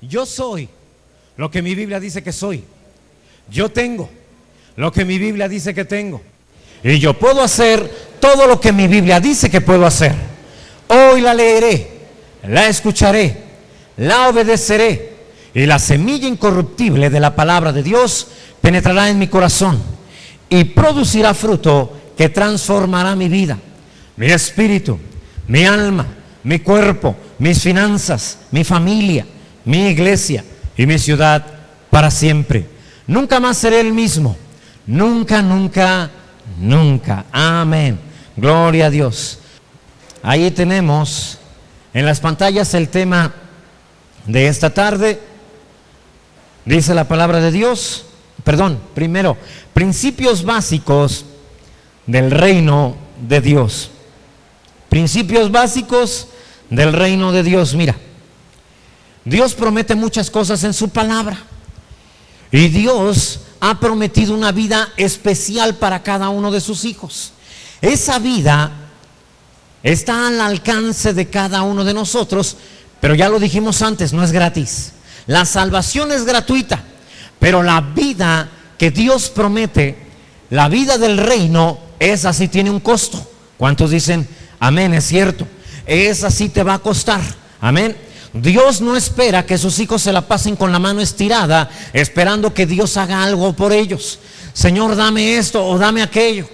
Yo soy lo que mi Biblia dice que soy. Yo tengo lo que mi Biblia dice que tengo. Y yo puedo hacer todo lo que mi Biblia dice que puedo hacer. Hoy la leeré, la escucharé, la obedeceré, y la semilla incorruptible de la palabra de Dios penetrará en mi corazón y producirá fruto que transformará mi vida, mi espíritu, mi alma, mi cuerpo, mis finanzas, mi familia, mi iglesia y mi ciudad para siempre. Nunca más seré el mismo. Nunca, nunca, nunca. Amén. Gloria a Dios. Ahí tenemos en las pantallas el tema de esta tarde. Dice la palabra de Dios. Primero, principios básicos del reino de Dios. Principios básicos del reino de Dios. Mira, Dios promete muchas cosas en su palabra. Y Dios ha prometido una vida especial para cada uno de sus hijos. Esa vida está al alcance de cada uno de nosotros, pero ya lo dijimos antes, no es gratis. La salvación es gratuita, pero la vida que Dios promete, la vida del reino, esa sí tiene un costo. ¿Cuántos dicen amén? Es cierto, esa sí te va a costar. Amén. Dios no espera que sus hijos se la pasen con la mano estirada, esperando que Dios haga algo por ellos. Señor, dame esto o dame aquello.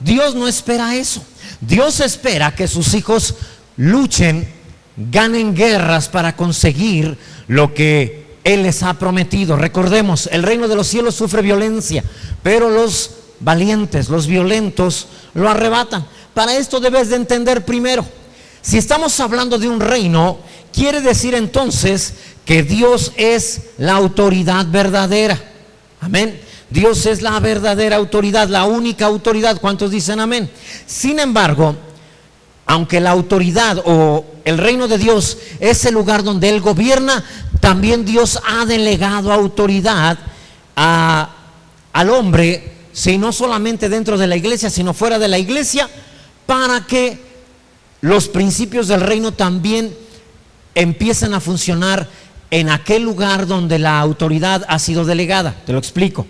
Dios no espera eso. Dios espera que sus hijos luchen, ganen guerras para conseguir lo que Él les ha prometido. Recordemos, el reino de los cielos sufre violencia, pero los valientes, los violentos, lo arrebatan. Para esto debes de entender primero, si estamos hablando de un reino, quiere decir entonces que Dios es la autoridad verdadera. Amén. Dios es la verdadera autoridad, la única autoridad. ¿Cuántos dicen amén? Sin embargo, aunque la autoridad o el reino de Dios es el lugar donde Él gobierna, también Dios ha delegado autoridad al hombre, si no solamente dentro de la iglesia, sino fuera de la iglesia, para que los principios del reino también empiezan a funcionar en aquel lugar donde la autoridad ha sido delegada. Te lo explico.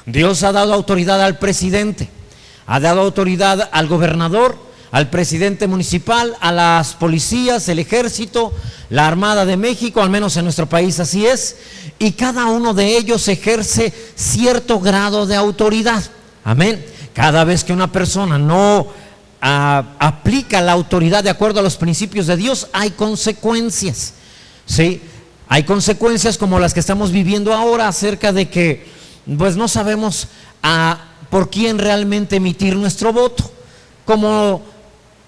Dios ha dado autoridad al presidente, ha dado autoridad al gobernador, al presidente municipal, a las policías, el ejército, la Armada de México, al menos en nuestro país así es, y cada uno de ellos ejerce cierto grado de autoridad. Amén. Cada vez que una persona no aplica la autoridad de acuerdo a los principios de Dios, hay consecuencias. ¿Sí? Hay consecuencias como las que estamos viviendo ahora acerca de que pues no sabemos por quién realmente emitir nuestro voto. Como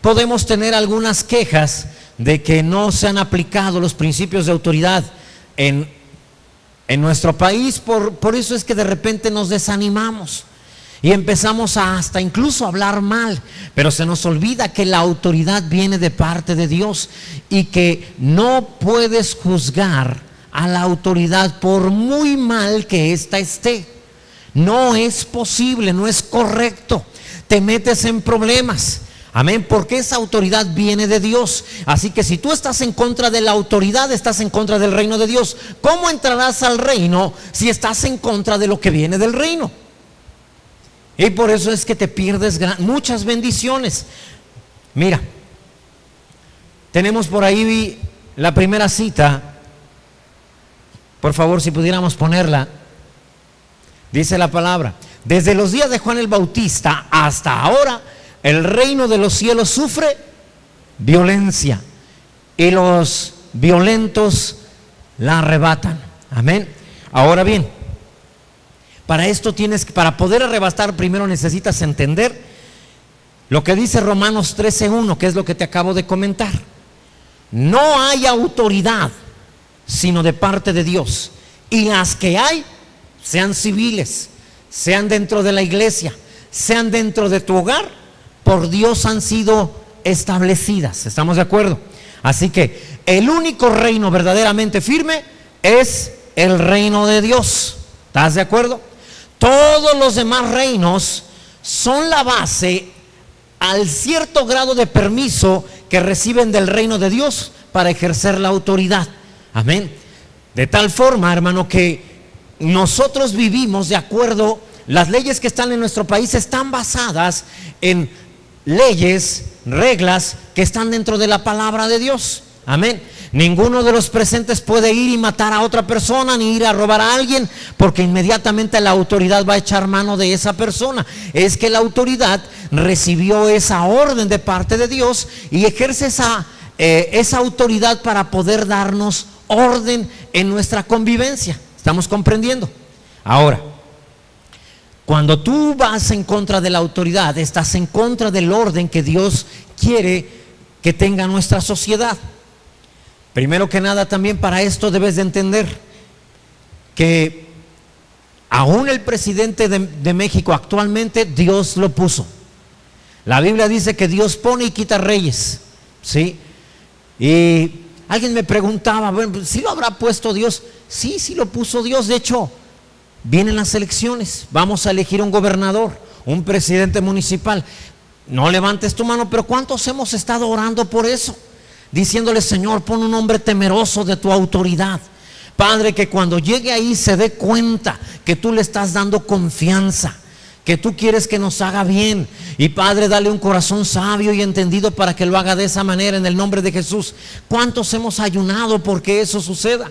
podemos tener algunas quejas de que no se han aplicado los principios de autoridad en nuestro país, por eso es que de repente nos desanimamos y empezamos hasta incluso a hablar mal, pero se nos olvida que la autoridad viene de parte de Dios y que no puedes juzgar a la autoridad por muy mal que ésta esté. No es posible, no es correcto. Te metes en problemas. Amén, porque esa autoridad viene de Dios. Así que si tú estás en contra de la autoridad, estás en contra del reino de Dios. ¿Cómo entrarás al reino si estás en contra de lo que viene del reino? Y por eso es que te pierdes muchas bendiciones. Mira, tenemos por ahí la primera cita. Por favor, si pudiéramos ponerla. Dice la palabra: desde los días de Juan el Bautista hasta ahora, el reino de los cielos sufre violencia y los violentos la arrebatan. Amén. Ahora bien, para poder arrebatar, primero necesitas entender lo que dice Romanos 13:1, que es lo que te acabo de comentar. No hay autoridad sino de parte de Dios, y las que hay, sean civiles, sean dentro de la iglesia, sean dentro de tu hogar, por Dios han sido establecidas. ¿Estamos de acuerdo? Así que el único reino verdaderamente firme es el reino de Dios. ¿Estás de acuerdo? Todos los demás reinos son la base al cierto grado de permiso que reciben del reino de Dios para ejercer la autoridad. Amén. De tal forma, hermano, que nosotros vivimos de acuerdo, las leyes que están en nuestro país están basadas en leyes, reglas que están dentro de la palabra de Dios. Amén. Ninguno de los presentes puede ir y matar a otra persona, ni ir a robar a alguien, porque inmediatamente la autoridad va a echar mano de esa persona. Es que la autoridad recibió esa orden de parte de Dios y ejerce esa autoridad para poder darnos orden en nuestra convivencia. ¿Estamos comprendiendo? Ahora, cuando tú vas en contra de la autoridad, estás en contra del orden que Dios quiere que tenga nuestra sociedad. Primero que nada, también para esto debes de entender que aún el presidente de México actualmente, Dios lo puso. La Biblia dice que Dios pone y quita reyes, ¿sí? Y alguien me preguntaba, bueno, ¿sí lo habrá puesto Dios? Sí, sí lo puso Dios. De hecho, vienen las elecciones, vamos a elegir un gobernador, un presidente municipal. No levantes tu mano, pero ¿cuántos hemos estado orando por eso? Diciéndole: Señor, pon un hombre temeroso de tu autoridad. Padre, que cuando llegue ahí se dé cuenta que tú le estás dando confianza, que tú quieres que nos haga bien. Y Padre, dale un corazón sabio y entendido para que lo haga de esa manera, en el nombre de Jesús. ¿Cuántos hemos ayunado porque eso suceda?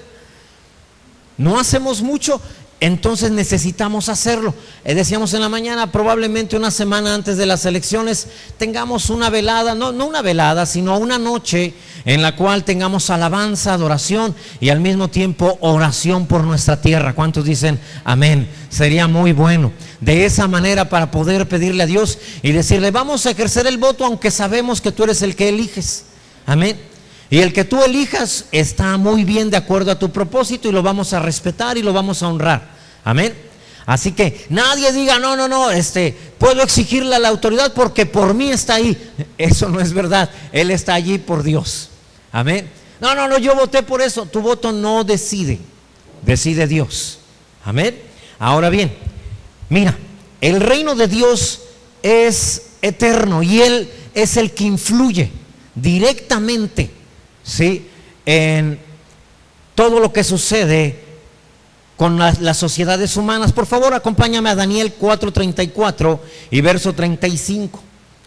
No hacemos mucho, entonces necesitamos hacerlo. Decíamos en la mañana, probablemente una semana antes de las elecciones tengamos una velada, no una velada, sino una noche en la cual tengamos alabanza, adoración y al mismo tiempo oración por nuestra tierra. ¿Cuántos dicen amén? Sería muy bueno. De esa manera, para poder pedirle a Dios y decirle: vamos a ejercer el voto aunque sabemos que tú eres el que eliges. Amén. Y el que tú elijas está muy bien de acuerdo a tu propósito y lo vamos a respetar y lo vamos a honrar. Amén. Así que nadie diga: no, puedo exigirle a la autoridad porque por mí está ahí. Eso no es verdad. Él está allí por Dios. Amén. No, yo voté por eso. Tu voto no decide Dios. Amén. Ahora bien, mira, el reino de Dios es eterno y Él es el que influye directamente, ¿sí?, en todo lo que sucede con las sociedades humanas. Por favor, acompáñame a Daniel 4:34 y verso 35.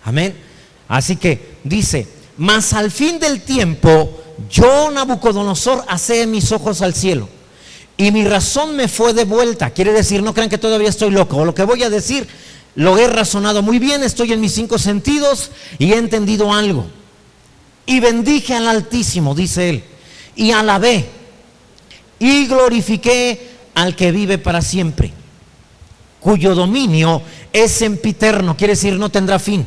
Amén. Así que dice: mas al fin del tiempo, yo, Nabucodonosor, alcé mis ojos al cielo y mi razón me fue devuelta. Quiere decir, no crean que todavía estoy loco. Lo que voy a decir lo he razonado muy bien, estoy en mis 5 sentidos y he entendido algo. Y bendije al Altísimo, dice él, y alabé y glorifiqué al que vive para siempre, cuyo dominio es sempiterno, quiere decir no tendrá fin,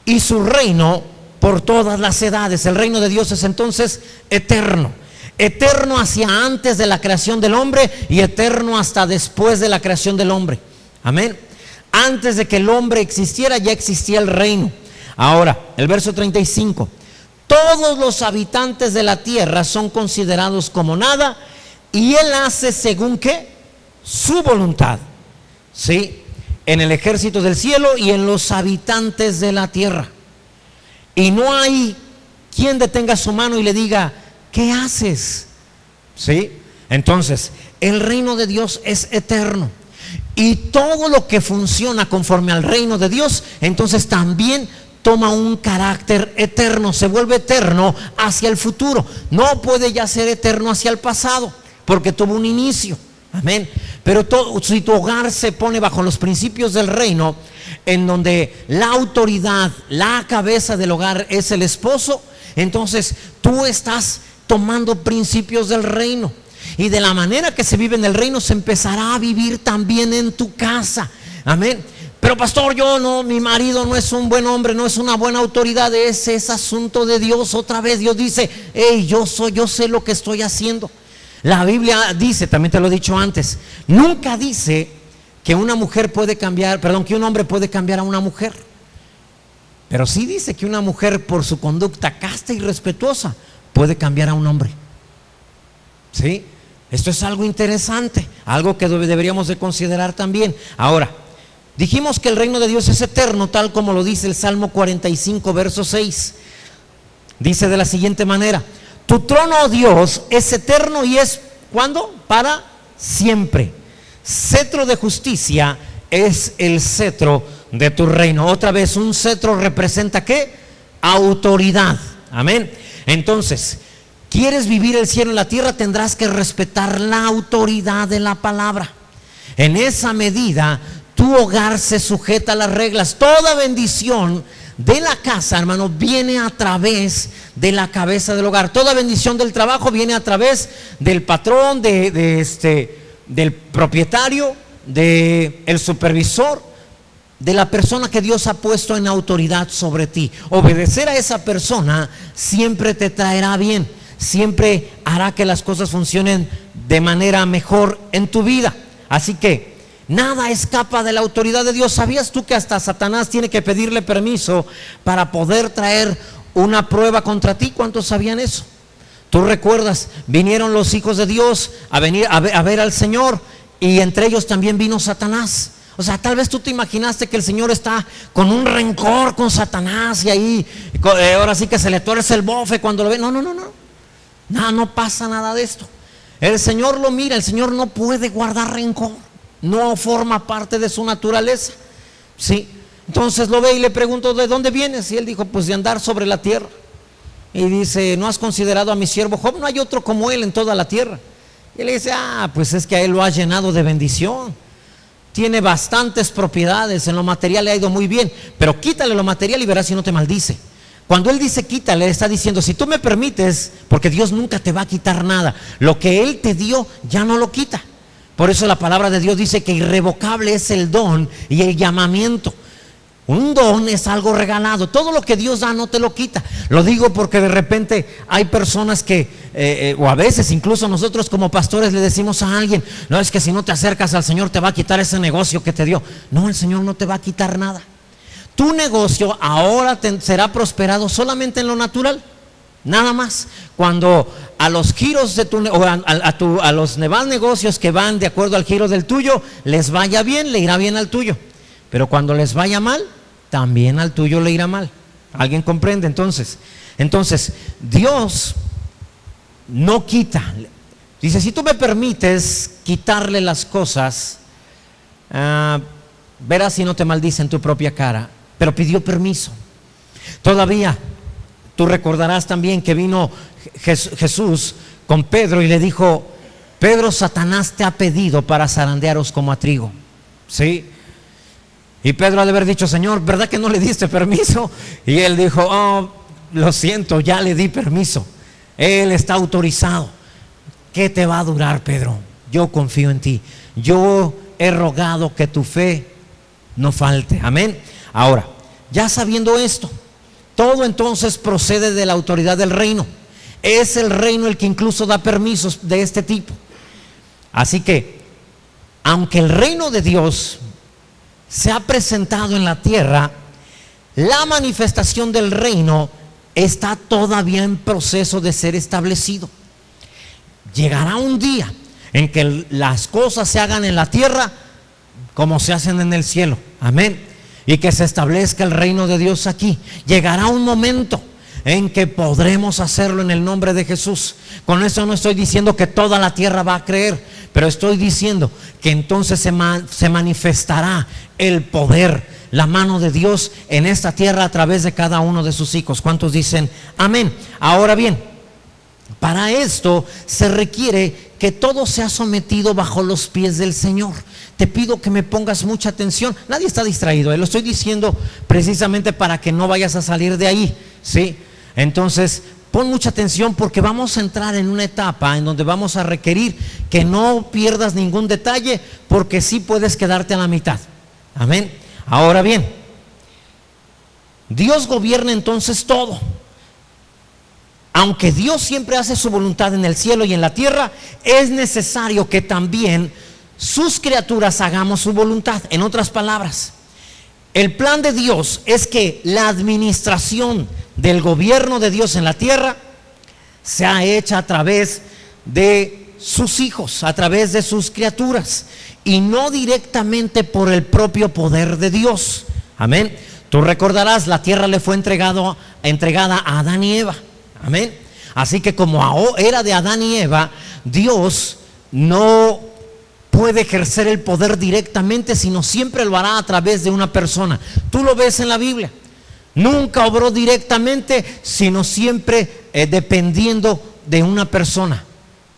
y su reino por todas las edades. El reino de Dios es entonces eterno, eterno hacia antes de la creación del hombre y eterno hasta después de la creación del hombre. Amén. Antes de que el hombre existiera, ya existía el reino. Ahora, el verso 35: todos los habitantes de la tierra son considerados como nada, y Él hace según ¿qué? Su voluntad, ¿sí?, en el ejército del cielo y en los habitantes de la tierra. Y no hay quien detenga su mano y le diga: ¿qué haces? ¿Sí? Entonces, el reino de Dios es eterno. Y todo lo que funciona conforme al reino de Dios, entonces también toma un carácter eterno, se vuelve eterno hacia el futuro. No puede ya ser eterno hacia el pasado, porque tuvo un inicio. Amén. Pero si tu hogar se pone bajo los principios del reino, en donde la autoridad, la cabeza del hogar es el esposo, entonces tú estás tomando principios del reino. Y de la manera que se vive en el reino, se empezará a vivir también en tu casa. Amén. Pero pastor, yo no, mi marido no es un buen hombre, no es una buena autoridad. Ese es asunto de Dios. Otra vez Dios dice: hey, yo sé lo que estoy haciendo. La Biblia dice, también te lo he dicho antes, nunca dice que una mujer puede cambiar, que un hombre puede cambiar a una mujer. Pero sí dice que una mujer, por su conducta casta y respetuosa, puede cambiar a un hombre. ¿Sí? Esto es algo interesante, algo que deberíamos de considerar también. Ahora, dijimos que el reino de Dios es eterno, tal como lo dice el Salmo 45, verso 6. Dice de la siguiente manera: tu trono, oh Dios, es eterno y es ¿cuándo? Para siempre. Cetro de justicia es el cetro de tu reino. Otra vez, un cetro representa ¿qué? Autoridad. Amén. Entonces, ¿quieres vivir el cielo en la tierra? Tendrás que respetar la autoridad de la palabra. En esa medida, tu hogar se sujeta a las reglas. Toda bendición de la casa, hermano, viene a través de la cabeza del hogar. Toda bendición del trabajo viene a través del patrón, del propietario, del supervisor, de la persona que Dios ha puesto en autoridad sobre ti. Obedecer a esa persona siempre te traerá bien, siempre hará que las cosas funcionen de manera mejor en tu vida. Así que nada escapa de la autoridad de Dios. ¿Sabías tú que hasta Satanás tiene que pedirle permiso para poder traer una prueba contra ti? ¿Cuántos sabían eso? Tú recuerdas, vinieron los hijos de Dios a ver al Señor, y entre ellos también vino Satanás. O sea, tal vez tú te imaginaste que el Señor está con un rencor con Satanás y ahí ahora sí que se le tuerce el bofe cuando lo ve. No pasa nada de esto. El Señor lo mira, el Señor no puede guardar rencor, no forma parte de su naturaleza. Sí. Entonces lo ve y le pregunto, ¿de dónde vienes? Y él dijo, pues de andar sobre la tierra. Y dice, ¿no has considerado a mi siervo Job? No hay otro como él en toda la tierra. Y le dice, pues es que a él lo ha llenado de bendición. Tiene bastantes propiedades, en lo material le ha ido muy bien, pero quítale lo material y verás si no te maldice. Cuando él dice quítale, está diciendo, si tú me permites, porque Dios nunca te va a quitar nada, lo que él te dio ya no lo quita. Por eso la palabra de Dios dice que irrevocable es el don y el llamamiento. Un don es algo regalado. Todo lo que Dios da no te lo quita. Lo digo porque de repente hay personas que o a veces incluso nosotros como pastores le decimos a alguien, no, es que si no te acercas al Señor te va a quitar ese negocio que te dio. No, el Señor no te va a quitar nada. Tu negocio ahora será prosperado solamente en lo natural, nada más. Cuando a los giros de a los demás negocios que van de acuerdo al giro del tuyo les vaya bien, le irá bien al tuyo. Pero cuando les vaya mal, también al tuyo le irá mal. ¿Alguien comprende? Entonces Dios no quita. Dice, si tú me permites quitarle las cosas, verás si no te maldice en tu propia cara. Pero pidió permiso. Todavía, tú recordarás también que vino Jesús con Pedro y le dijo, Pedro, Satanás te ha pedido para zarandearos como a trigo. ¿Sí? Y Pedro ha de haber dicho, Señor, ¿verdad que no le diste permiso? Y él dijo, lo siento, ya le di permiso. Él está autorizado. ¿Qué te va a durar, Pedro? Yo confío en ti. Yo he rogado que tu fe no falte. Amén. Ahora, ya sabiendo esto, todo entonces procede de la autoridad del reino. Es el reino el que incluso da permisos de este tipo. Así que, aunque el reino de Dios se ha presentado en la tierra, la manifestación del reino está todavía en proceso de ser establecido. Llegará un día en que las cosas se hagan en la tierra como se hacen en el cielo. Amén. Y que se establezca el reino de Dios aquí. Llegará un momento en que podremos hacerlo en el nombre de Jesús. Con eso no estoy diciendo que toda la tierra va a creer, pero estoy diciendo que entonces se manifestará el poder, la mano de Dios en esta tierra a través de cada uno de sus hijos. ¿Cuántos dicen amén? Ahora bien, para esto se requiere que todo sea sometido bajo los pies del Señor. Te pido que me pongas mucha atención. Nadie está distraído, lo estoy diciendo precisamente para que no vayas a salir de ahí, ¿sí? Entonces, pon mucha atención porque vamos a entrar en una etapa en donde vamos a requerir que no pierdas ningún detalle, porque sí puedes quedarte a la mitad. Amén. Ahora bien, Dios gobierna entonces todo. Aunque Dios siempre hace su voluntad en el cielo y en la tierra, es necesario que también sus criaturas hagamos su voluntad. En otras palabras, el plan de Dios es que la administración del gobierno de Dios en la tierra sea hecha a través de sus hijos, a través de sus criaturas, y no directamente por el propio poder de Dios. Amén. Tú recordarás, la tierra le fue entregada a Adán y Eva. Amén. Así que como era de Adán y Eva, Dios no puede ejercer el poder directamente, sino siempre lo hará a través de una persona. Tú lo ves en la Biblia. Nunca obró directamente, sino siempre dependiendo de una persona.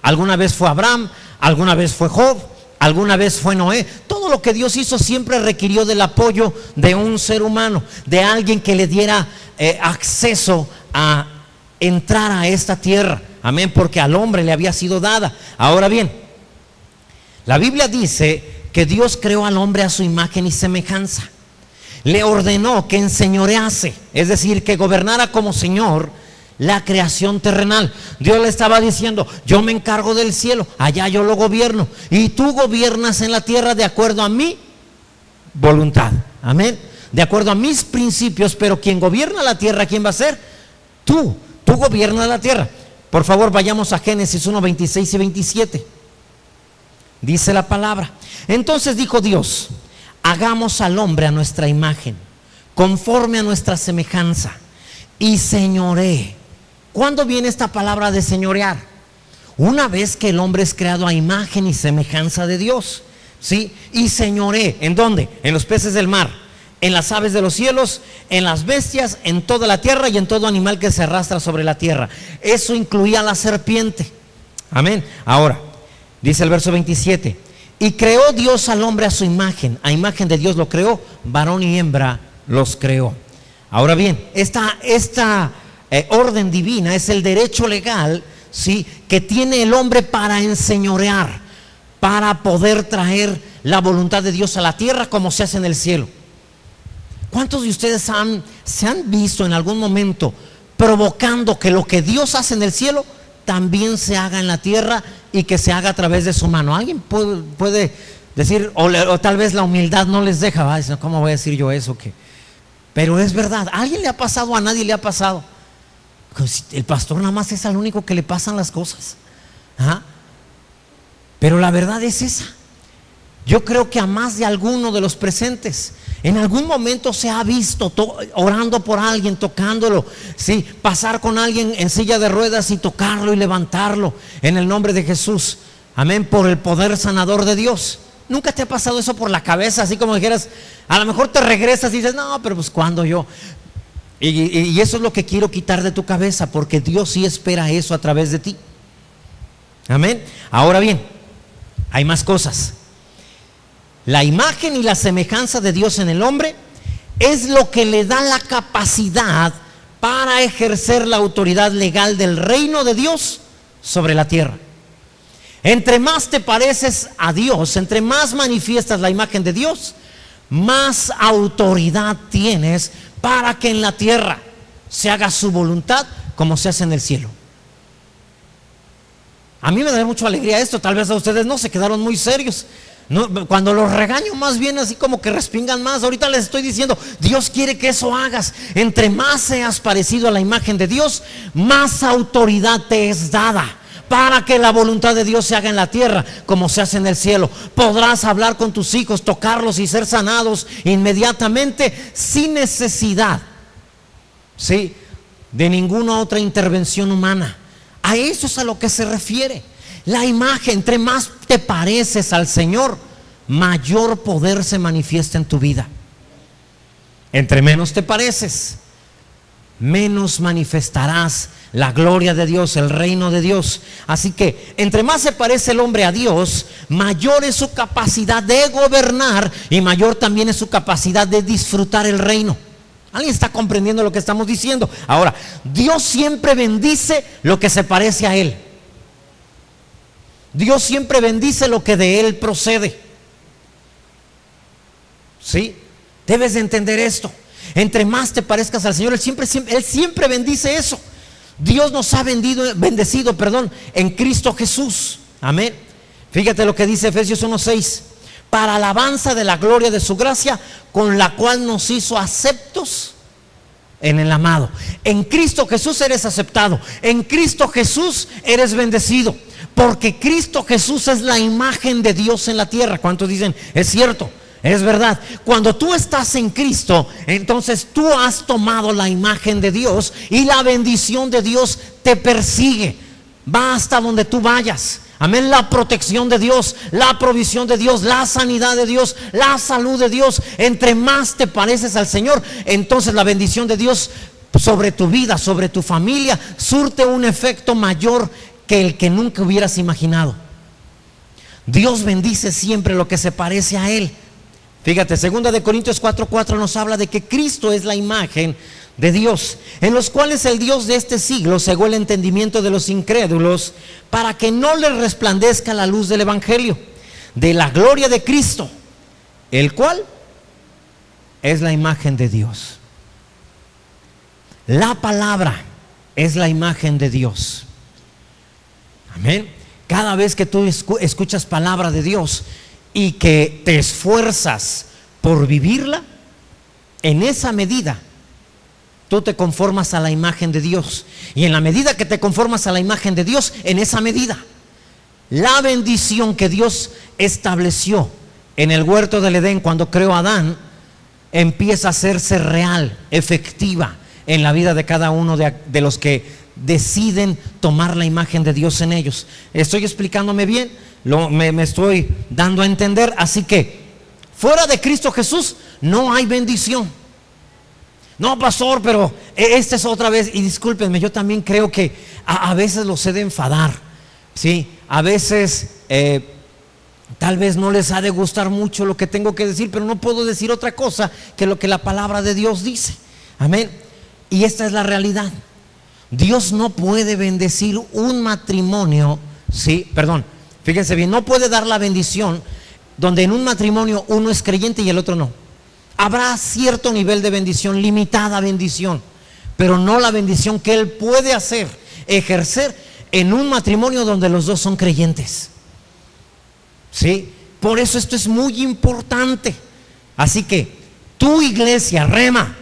Alguna vez fue Abraham, alguna vez fue Job, alguna vez fue Noé. Todo lo que Dios hizo siempre requirió del apoyo de un ser humano, de alguien que le diera acceso a entrar a esta tierra. Amén, porque al hombre le había sido dada. Ahora bien, la Biblia dice que Dios creó al hombre a su imagen y semejanza. Le ordenó que enseñorease, es decir, que gobernara como Señor la creación terrenal. Dios le estaba diciendo: yo me encargo del cielo, allá yo lo gobierno, y tú gobiernas en la tierra de acuerdo a mi voluntad. Amén, de acuerdo a mis principios. Pero quien gobierna la tierra, ¿quién va a ser? Tú gobiernas la tierra. Por favor, vayamos a Génesis 1, 26 y 27. Dice la palabra: entonces dijo Dios: hagamos al hombre a nuestra imagen, conforme a nuestra semejanza, y señoree. ¿Cuándo viene esta palabra de señorear? Una vez que el hombre es creado a imagen y semejanza de Dios, ¿sí? Y señoree, ¿en dónde? En los peces del mar, en las aves de los cielos, en las bestias, en toda la tierra y en todo animal que se arrastra sobre la tierra. Eso incluía a la serpiente. Amén. Ahora, dice el verso 27: y creó Dios al hombre a su imagen, a imagen de Dios lo creó, varón y hembra los creó. Ahora bien, esta orden divina es el derecho legal, ¿sí?, que tiene el hombre para enseñorear, para poder traer la voluntad de Dios a la tierra como se hace en el cielo. ¿Cuántos de ustedes se han visto en algún momento provocando que lo que Dios hace en el cielo también se haga en la tierra y que se haga a través de su mano? Alguien puede decir, o tal vez la humildad no les deja, ¿cómo voy a decir yo eso? Pero es verdad. ¿A alguien le ha pasado? ¿A nadie le ha pasado? El pastor nada más es al único que le pasan las cosas. ¿Ah? Pero la verdad es esa. Yo creo que a más de alguno de los presentes en algún momento se ha visto orando por alguien, tocándolo, ¿sí?, pasar con alguien en silla de ruedas y tocarlo y levantarlo en el nombre de Jesús. Amén, por el poder sanador de Dios. ¿Nunca te ha pasado eso por la cabeza? Así como dijeras, a lo mejor te regresas y dices: no, pero pues ¿cuándo yo? Y eso es lo que quiero quitar de tu cabeza, porque Dios sí espera eso a través de ti. Amén. Ahora bien, hay más cosas. La imagen y la semejanza de Dios en el hombre es lo que le da la capacidad para ejercer la autoridad legal del reino de Dios sobre la tierra. Entre más te pareces a Dios, entre más manifiestas la imagen de Dios, más autoridad tienes para que en la tierra se haga su voluntad como se hace en el cielo. A mí me da mucha alegría esto. Tal vez a ustedes no, se quedaron muy serios. No, cuando los regaño, más bien así como que respingan más. Ahorita les estoy diciendo, Dios quiere que eso hagas. Entre más seas parecido a la imagen de Dios, más autoridad te es dada para que la voluntad de Dios se haga en la tierra como se hace en el cielo. Podrás hablar con tus hijos, tocarlos y ser sanados inmediatamente, sin necesidad, ¿sí?, de ninguna otra intervención humana. A eso es a lo que se refiere la imagen. Entre más te pareces al Señor, mayor poder se manifiesta en tu vida. Entre menos te pareces, menos manifestarás la gloria de Dios, el reino de Dios. Así que entre más se parece el hombre a Dios, mayor es su capacidad de gobernar y mayor también es su capacidad de disfrutar el reino. ¿Alguien está comprendiendo lo que estamos diciendo? Ahora, Dios siempre bendice lo que se parece a Él. Dios siempre bendice lo que de Él procede. ¿Sí? Debes de entender esto. Entre más te parezcas al Señor, Él siempre bendice eso. Dios nos ha bendecido en Cristo Jesús. Amén. Fíjate lo que dice Efesios 1:6: para alabanza de la gloria de su gracia, con la cual nos hizo aceptos en el amado. En Cristo Jesús eres aceptado. En Cristo Jesús eres bendecido. Porque Cristo Jesús es la imagen de Dios en la tierra. ¿Cuántos dicen es cierto? Es verdad, cuando tú estás en Cristo, entonces tú has tomado la imagen de Dios y la bendición de Dios te persigue, va hasta donde tú vayas. Amén, la protección de Dios, la provisión de Dios, la sanidad de Dios, la salud de Dios. Entre más te pareces al Señor, entonces la bendición de Dios sobre tu vida, sobre tu familia, surte un efecto mayor que el que nunca hubieras imaginado. Dios bendice siempre lo que se parece a Él. Fíjate, 2 Corintios 4:4 nos habla de que Cristo es la imagen de Dios, en los cuales el Dios de este siglo cegó el entendimiento de los incrédulos, para que no les resplandezca la luz del Evangelio, de la gloria de Cristo, el cual es la imagen de Dios. La palabra es la imagen de Dios. Amén. Cada vez que tú escuchas palabra de Dios y que te esfuerzas por vivirla, en esa medida tú te conformas a la imagen de Dios. Y en la medida que te conformas a la imagen de Dios, en esa medida la bendición que Dios estableció en el huerto del Edén cuando creó a Adán empieza a hacerse real, efectiva en la vida de cada uno de los que deciden tomar la imagen de Dios en ellos. ¿Estoy explicándome bien? Me estoy dando a entender. Así que fuera de Cristo Jesús no hay bendición. No, pastor, pero esta es otra vez. Y discúlpenme, yo también creo que a veces los he de enfadar, ¿sí? A veces tal vez no les ha de gustar mucho lo que tengo que decir, pero no puedo decir otra cosa que lo que la palabra de Dios dice. Amén. Y esta es la realidad. Dios no puede bendecir un matrimonio, ¿sí? Perdón, fíjense bien, no puede dar la bendición donde en un matrimonio uno es creyente y el otro no. Habrá cierto nivel de bendición, limitada bendición, pero no la bendición que Él puede ejercer en un matrimonio donde los dos son creyentes. ¿Sí? Por eso esto es muy importante. Así que tu iglesia, Rema,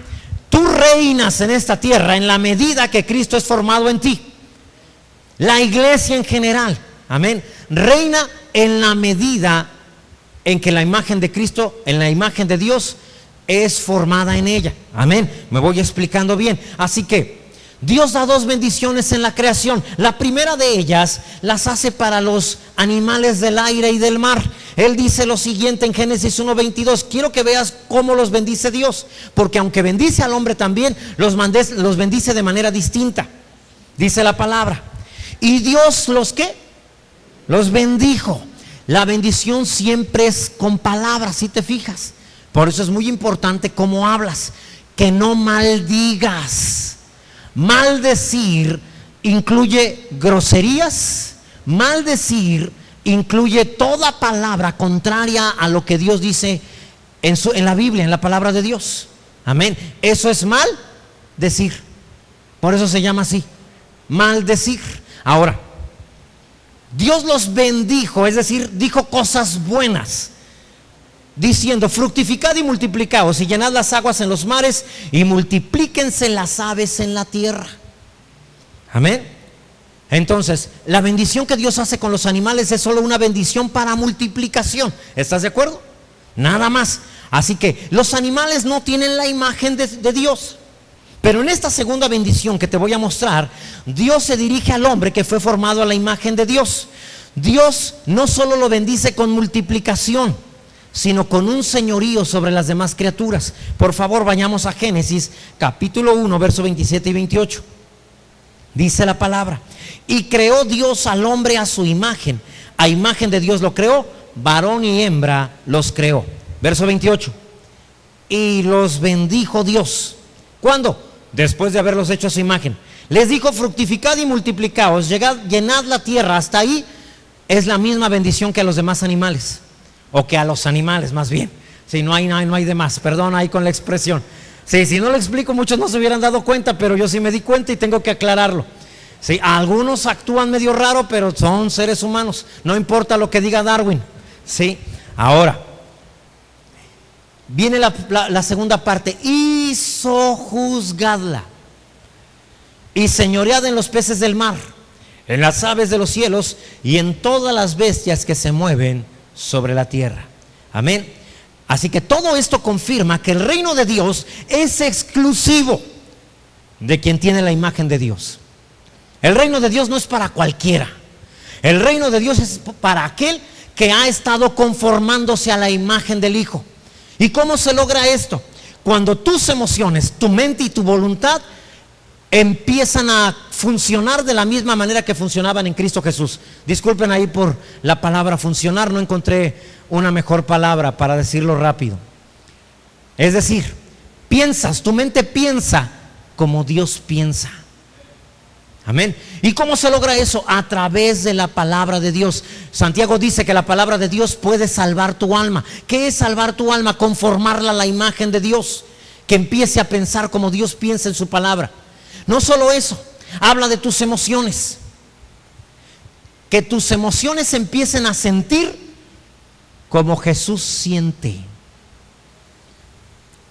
tú reinas en esta tierra en la medida que Cristo es formado en ti. La iglesia en general, amén, reina en la medida en que la imagen de Cristo, en la imagen de Dios, es formada en ella. Amén. Me voy explicando bien. Así que Dios da dos bendiciones en la creación. La primera de ellas las hace para los animales del aire y del mar. Él dice lo siguiente en Génesis 1:22. Quiero que veas cómo los bendice Dios, porque aunque bendice al hombre también, los bendice de manera distinta. Dice la palabra: y Dios los ¿qué? Los bendijo. La bendición siempre es con palabras, si te fijas. Por eso es muy importante cómo hablas, que no maldigas. Maldecir incluye groserías, maldecir incluye toda palabra contraria a lo que Dios dice en la Biblia, en la palabra de Dios. Amén. Eso es maldecir. Por eso se llama así, maldecir. Ahora, Dios los bendijo, es decir, dijo cosas buenas, diciendo: fructificad y multiplicaos y llenad las aguas en los mares y multiplíquense las aves en la tierra. Amén. Entonces, la bendición que Dios hace con los animales es solo una bendición para multiplicación. ¿Estás de acuerdo? Nada más. Así que los animales no tienen la imagen de Dios. Pero en esta segunda bendición que te voy a mostrar, Dios se dirige al hombre que fue formado a la imagen de Dios. Dios no solo lo bendice con multiplicación, sino con un señorío sobre las demás criaturas. Por favor, vayamos a Génesis capítulo 1, versos 27 y 28. Dice la palabra: y creó Dios al hombre a su imagen, a imagen de Dios lo creó, varón y hembra los creó. Verso 28. Y los bendijo Dios. ¿Cuándo? Después de haberlos hecho a su imagen. Les dijo: fructificad y multiplicaos, llenad la tierra. Hasta ahí es la misma bendición que a los demás animales, o que a los animales más bien. Si no hay de más, perdón ahí con la expresión. Sí, si no lo explico, muchos no se hubieran dado cuenta, pero yo sí me di cuenta y tengo que aclararlo. Sí, algunos actúan medio raro, pero son seres humanos, no importa lo que diga Darwin. Sí, ahora viene la segunda parte: y sojuzgadla y señoread en los peces del mar, en las aves de los cielos y en todas las bestias que se mueven sobre la tierra. Amén. Así que todo esto confirma que el reino de Dios es exclusivo de quien tiene la imagen de Dios. El reino de Dios no es para cualquiera. El reino de Dios es para aquel que ha estado conformándose a la imagen del Hijo. ¿Y cómo se logra esto? Cuando tus emociones, tu mente y tu voluntad empiezan a funcionar de la misma manera que funcionaban en Cristo Jesús. Disculpen ahí por la palabra funcionar, no encontré una mejor palabra para decirlo rápido. Es decir, piensas, tu mente piensa como Dios piensa. Amén. ¿Y cómo se logra eso? A través de la palabra de Dios. Santiago dice que la palabra de Dios puede salvar tu alma. ¿Qué es salvar tu alma? Conformarla a la imagen de Dios, que empiece a pensar como Dios piensa en su palabra. No solo eso, habla de tus emociones. Que tus emociones empiecen a sentir como Jesús siente.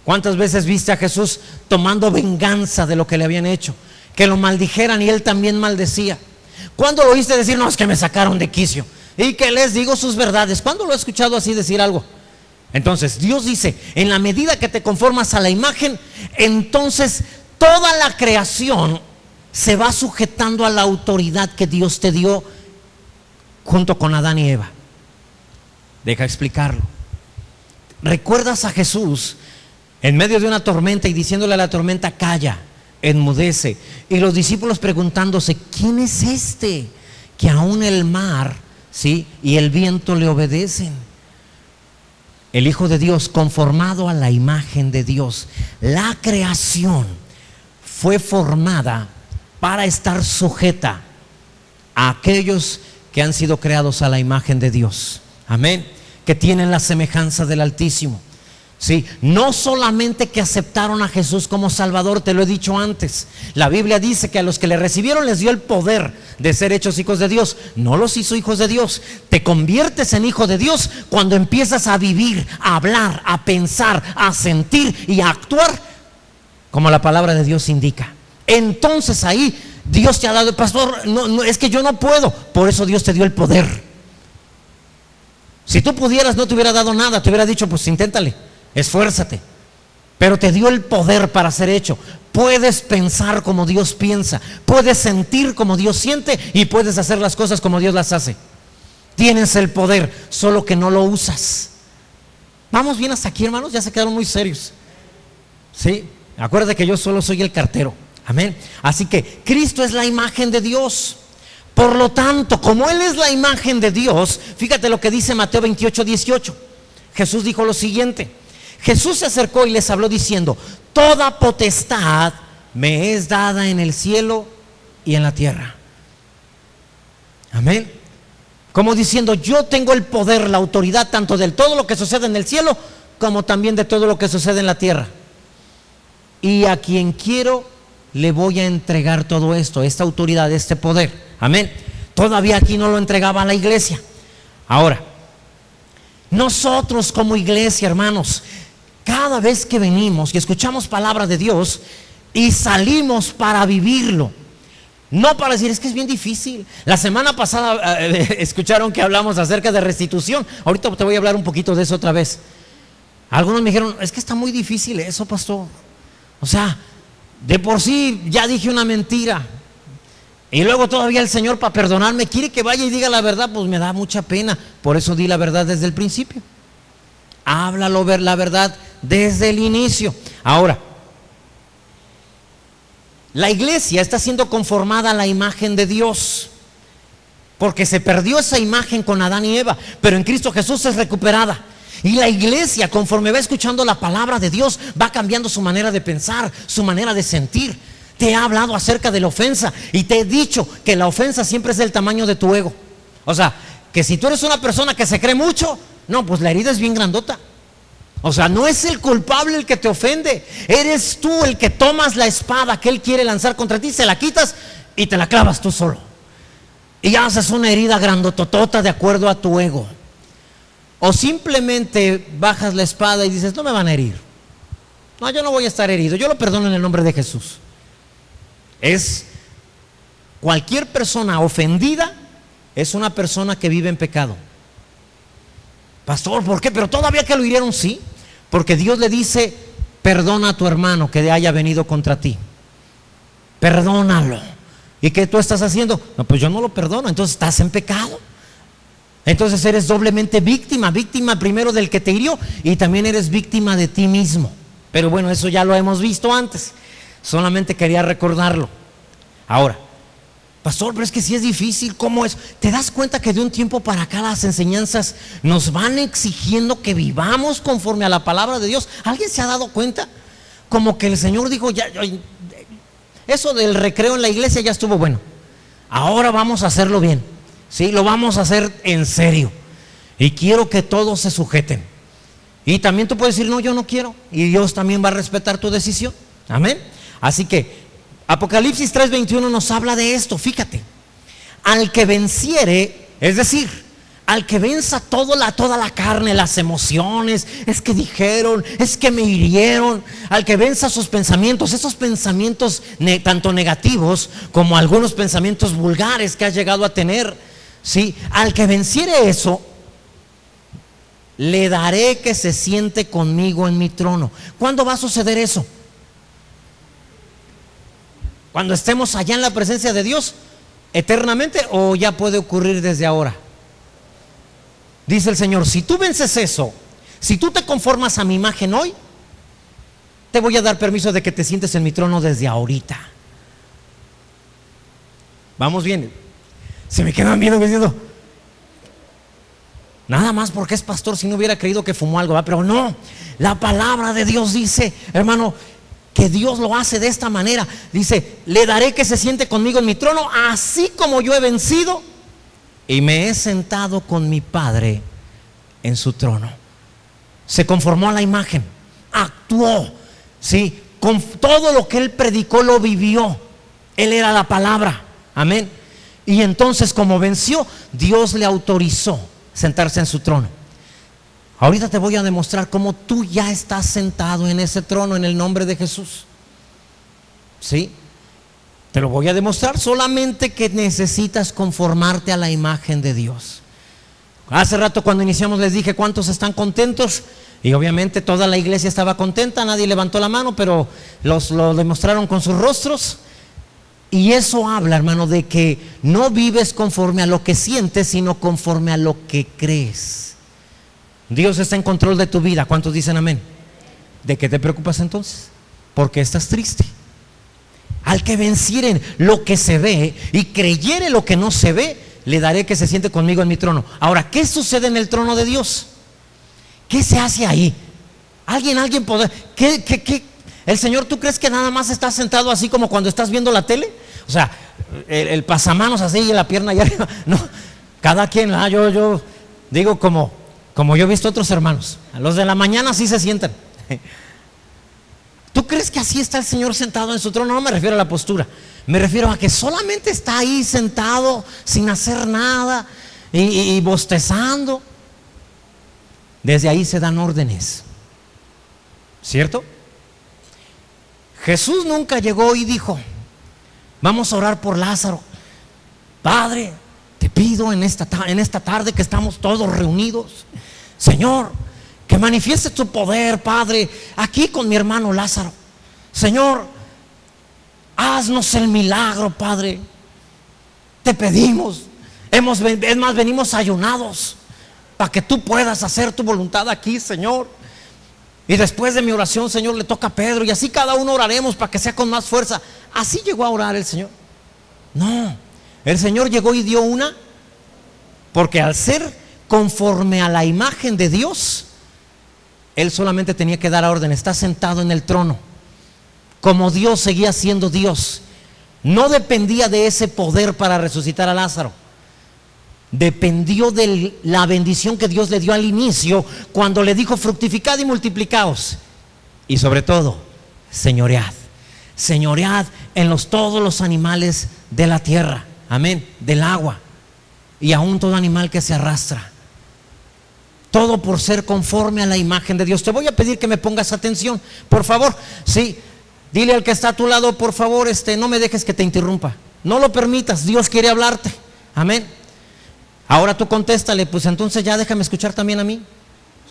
¿Cuántas veces viste a Jesús tomando venganza de lo que le habían hecho? Que lo maldijeran y él también maldecía. ¿Cuándo lo oíste decir, no, es que me sacaron de quicio y que les digo sus verdades? ¿Cuándo lo he escuchado así decir algo? Entonces Dios dice, en la medida que te conformas a la imagen, entonces toda la creación se va sujetando a la autoridad que Dios te dio junto con Adán y Eva. Deja explicarlo. ¿Recuerdas a Jesús en medio de una tormenta y diciéndole a la tormenta, calla, enmudece? Y los discípulos preguntándose, ¿quién es este que aún el mar, sí, y el viento le obedecen? El Hijo de Dios, conformado a la imagen de Dios. La creación fue formada para estar sujeta a aquellos que han sido creados a la imagen de Dios. Amén. Que tienen la semejanza del Altísimo. Sí, no solamente que aceptaron a Jesús como Salvador, te lo he dicho antes. La Biblia dice que a los que le recibieron les dio el poder de ser hechos hijos de Dios. No los hizo hijos de Dios. Te conviertes en hijo de Dios cuando empiezas a vivir, a hablar, a pensar, a sentir y a actuar como la palabra de Dios indica. Entonces ahí Dios te ha dado, pastor, no, es que yo no puedo. Por eso Dios te dio el poder. Si tú pudieras, no te hubiera dado nada, te hubiera dicho, pues inténtale, esfuérzate. Pero te dio el poder para ser hecho. Puedes pensar como Dios piensa, puedes sentir como Dios siente y puedes hacer las cosas como Dios las hace. Tienes el poder, solo que no lo usas. Vamos bien hasta aquí, hermanos, ya se quedaron muy serios. Sí, acuérdate que yo solo soy el cartero. Amén. Así que Cristo es la imagen de Dios. Por lo tanto, como Él es la imagen de Dios, fíjate lo que dice Mateo 28:18. Jesús dijo lo siguiente. Jesús se acercó y les habló diciendo, toda potestad me es dada en el cielo y en la tierra. Amén. Como diciendo, yo tengo el poder, la autoridad tanto de todo lo que sucede en el cielo como también de todo lo que sucede en la tierra. Y a quien quiero le voy a entregar todo esto, esta autoridad, este poder. Amén. Todavía aquí no lo entregaba a la iglesia. Ahora, nosotros como iglesia, hermanos, cada vez que venimos y escuchamos palabra de Dios y salimos para vivirlo, no para decir, es que es bien difícil. La semana pasada escucharon que hablamos acerca de restitución. Ahorita te voy a hablar un poquito de eso otra vez. Algunos me dijeron, es que está muy difícil eso, pastor. O sea, de por sí ya dije una mentira y luego todavía el Señor, para perdonarme, quiere que vaya y diga la verdad. Pues me da mucha pena. Por eso di la verdad desde el principio. Háblalo, ver la verdad desde el inicio. Ahora, la iglesia está siendo conformada a la imagen de Dios, porque se perdió esa imagen con Adán y Eva, pero en Cristo Jesús es recuperada. Y la iglesia, conforme va escuchando la palabra de Dios, va cambiando su manera de pensar, su manera de sentir. Te he hablado acerca de la ofensa y te he dicho que la ofensa siempre es del tamaño de tu ego. O sea, que si tú eres una persona que se cree mucho, no, pues la herida es bien grandota. O sea, no es el culpable el que te ofende, eres tú el que tomas la espada que él quiere lanzar contra ti, se la quitas y te la clavas tú solo. Y haces una herida grandototota de acuerdo a tu ego. O simplemente bajas la espada y dices, no me van a herir. No, yo no voy a estar herido, yo lo perdono en el nombre de Jesús. Es cualquier persona ofendida, es una persona que vive en pecado. Pastor, ¿por qué? Pero todavía que lo hirieron, sí. Porque Dios le dice: perdona a tu hermano que haya venido contra ti. Perdónalo. ¿Y qué tú estás haciendo? No, pues yo no lo perdono. Entonces estás en pecado. Entonces eres doblemente víctima. Víctima primero del que te hirió, y también eres víctima de ti mismo. Pero bueno, eso ya lo hemos visto antes. Solamente quería recordarlo. Ahora, pastor, pero es que sí es difícil. ¿Cómo es? ¿Te das cuenta que de un tiempo para acá las enseñanzas nos van exigiendo que vivamos conforme a la palabra de Dios? ¿Alguien se ha dado cuenta? Como que el Señor dijo: ya, eso del recreo en la iglesia ya estuvo bueno. Ahora vamos a hacerlo bien. Sí, lo vamos a hacer en serio. Y quiero que todos se sujeten. Y también tú puedes decir: no, yo no quiero. Y Dios también va a respetar tu decisión. Amén. Así que Apocalipsis 3:21 nos habla de esto. Fíjate: al que venciere, es decir, al que venza toda la carne, las emociones, es que dijeron, es que me hirieron, al que venza sus pensamientos, esos pensamientos tanto negativos como algunos pensamientos vulgares que has llegado a tener, ¿sí? Al que venciere eso, le daré que se siente conmigo en mi trono. ¿Cuándo va a suceder eso? ¿Cuando estemos allá en la presencia de Dios eternamente, o ya puede ocurrir desde ahora? Dice el Señor: si tú vences eso, si tú te conformas a mi imagen hoy, te voy a dar permiso de que te sientes en mi trono desde ahorita. Vamos bien. Se me quedan viendo diciendo: nada más porque es pastor, si no hubiera creído que fumó algo, ¿verdad? Pero no, la palabra de Dios dice, hermano, que Dios lo hace de esta manera. Dice: le daré que se siente conmigo en mi trono, así como yo he vencido y me he sentado con mi Padre en su trono. Se conformó a la imagen, actuó, ¿sí? Con todo lo que él predicó lo vivió. Él era la palabra, amén. Y entonces, como venció, Dios le autorizó sentarse en su trono. Ahorita te voy a demostrar cómo tú ya estás sentado en ese trono en el nombre de Jesús. ¿Sí? Te lo voy a demostrar, solamente que necesitas conformarte a la imagen de Dios. Hace rato cuando iniciamos les dije: ¿cuántos están contentos? Y obviamente toda la iglesia estaba contenta, nadie levantó la mano, pero lo demostraron con sus rostros. Y eso habla, hermano, de que no vives conforme a lo que sientes, sino conforme a lo que crees. Dios está en control de tu vida. ¿Cuántos dicen amén? ¿De qué te preocupas entonces? ¿Por qué estás triste? Al que vencieren lo que se ve y creyere lo que no se ve, le daré que se siente conmigo en mi trono. Ahora, ¿qué sucede en el trono de Dios? ¿Qué se hace ahí? ¿Alguien puede? ¿Qué? El Señor, ¿tú crees que nada más está sentado así como cuando estás viendo la tele? O sea, el pasamanos así y la pierna allá arriba. No, cada quien, yo digo como yo he visto otros hermanos. A los de la mañana sí se sientan. ¿Tú crees que así está el Señor sentado en su trono? No me refiero a la postura, me refiero a que solamente está ahí sentado sin hacer nada y bostezando. Desde ahí se dan órdenes, ¿cierto? Jesús nunca llegó y dijo: vamos a orar por Lázaro. Padre, te pido en esta tarde que estamos todos reunidos, Señor, que manifieste tu poder, Padre, aquí con mi hermano Lázaro. Señor, haznos el milagro, Padre. Te pedimos. Es más, venimos ayunados para que tú puedas hacer tu voluntad aquí, Señor. Y después de mi oración, Señor, le toca a Pedro, y así cada uno oraremos para que sea con más fuerza. Así llegó a orar el Señor. No, el Señor llegó y dio una, porque al ser conforme a la imagen de Dios, Él solamente tenía que dar orden. Está sentado en el trono. Como Dios, seguía siendo Dios. No dependía de ese poder para resucitar a Lázaro. Dependió de la bendición que Dios le dio al inicio, cuando le dijo: fructificad y multiplicaos. Y sobre todo, señoread. Señoread en todos los animales de la tierra. Amén. Del agua. Y aún todo animal que se arrastra. Todo por ser conforme a la imagen de Dios. Te voy a pedir que me pongas atención, por favor. Sí, dile al que está a tu lado: por favor, no me dejes que te interrumpa. No lo permitas, Dios quiere hablarte. Amén. Ahora tú contéstale, pues entonces ya déjame escuchar también a mí.